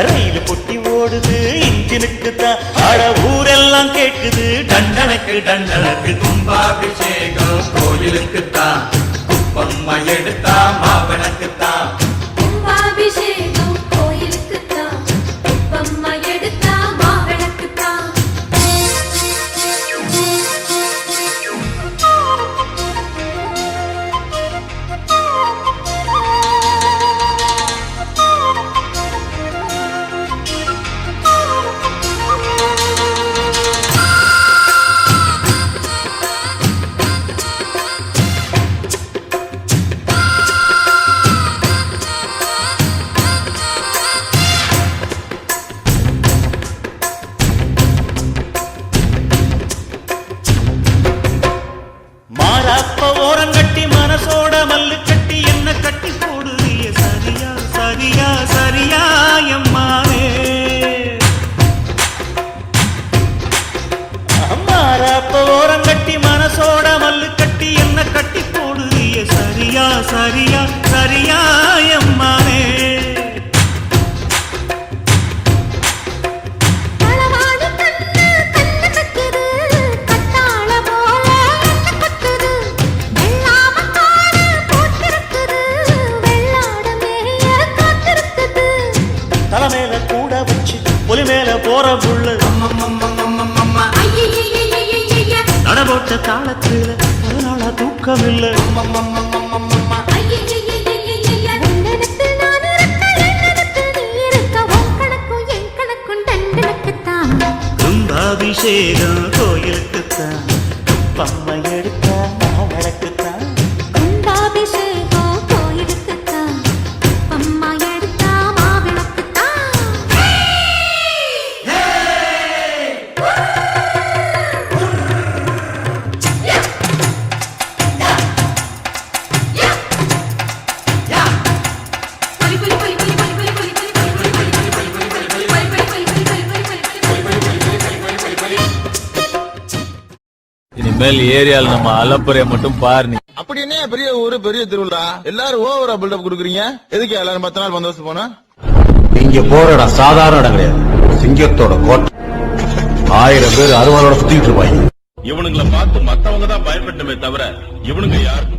ரயில் பொட்டி ஓடுது இன்ஜினுக்குத்தான், அட ஊரெல்லாம் கேக்குது டண்டனக்கு டண்டனக்கு. கும்பாபிஷேகம் கோயிலுக்குத்தான், குப்பம்மா எடுத்தா மாவனுக்குத்தான். கும்பாபிஷேகம் கோயிலுக்குத்தான், குப்பம்மா எடுத்தா மாவிளக்குத்தான். மாறாப்ப ஓரங்கட்டி மனசோட மல்லு கட்டி என்ன கட்டி போடுறிய சரியா சரியா சரியா எம்மானே. மாறாப்ப ஓரங்கட்டி மனசோட மல்லு கட்டி என்ன கட்டி போடுறிய சரியா சரியா சரியா எம்மானே. களவாடி கண்ணு கண்ணு கட்டுது, கத்தாழ போல என்ன கட்டுது. வெள்ளாம காடு போட்டிருக்குது, வெள்ளாட மேய காத்திருக்குது. தலைமையில கூட வச்சு புலி மேல போற புள்ள ஐயையையையையைய, நடபோட்ட தாளத்துல ஒரு நாளா தூக்கமில்லை. ஐயையையையையைய. உன்னிடத்தில் நான் இருக்க, என்னிடத்தில் நீ இருக்க, உன் கணக்கும் என் கணக்கும் தண்டனுக்குத்தான். கும்பாபிஷேகம் கோயிலுக்குத்தான், குப்பம்மா எடுத்தா மாவளக்குத்தான். கும்பாபிஷேகம் கோயிலுக்குத்தான், குப்பம்மா எடுத்தா மாவிளக்குத்தான். இனிமேல் ஏரியால நம்ம அலப்புறைய மட்டும் பாரு நீ. அப்படி என்ன பெரிய ஊரு பெரிய திருவிழா எல்லாரும் ஓவரா பில்டப் கொடுக்குறீங்க? எதுக்கு எல்லாரும் 10 நாள் பந்தோபஸ்து போனா? இங்க போற இடம் சாதாரண இடம் கிடையாது, சிங்கத்தோட கோட்டை. 1000 பேர் அருவாளோட சுத்திட்டு இருப்பாங்க. இவனுங்களை பார்த்து மத்தவங்க தான் பயப்பட்டுமே தவிர இவனுங்க யாருக்கும்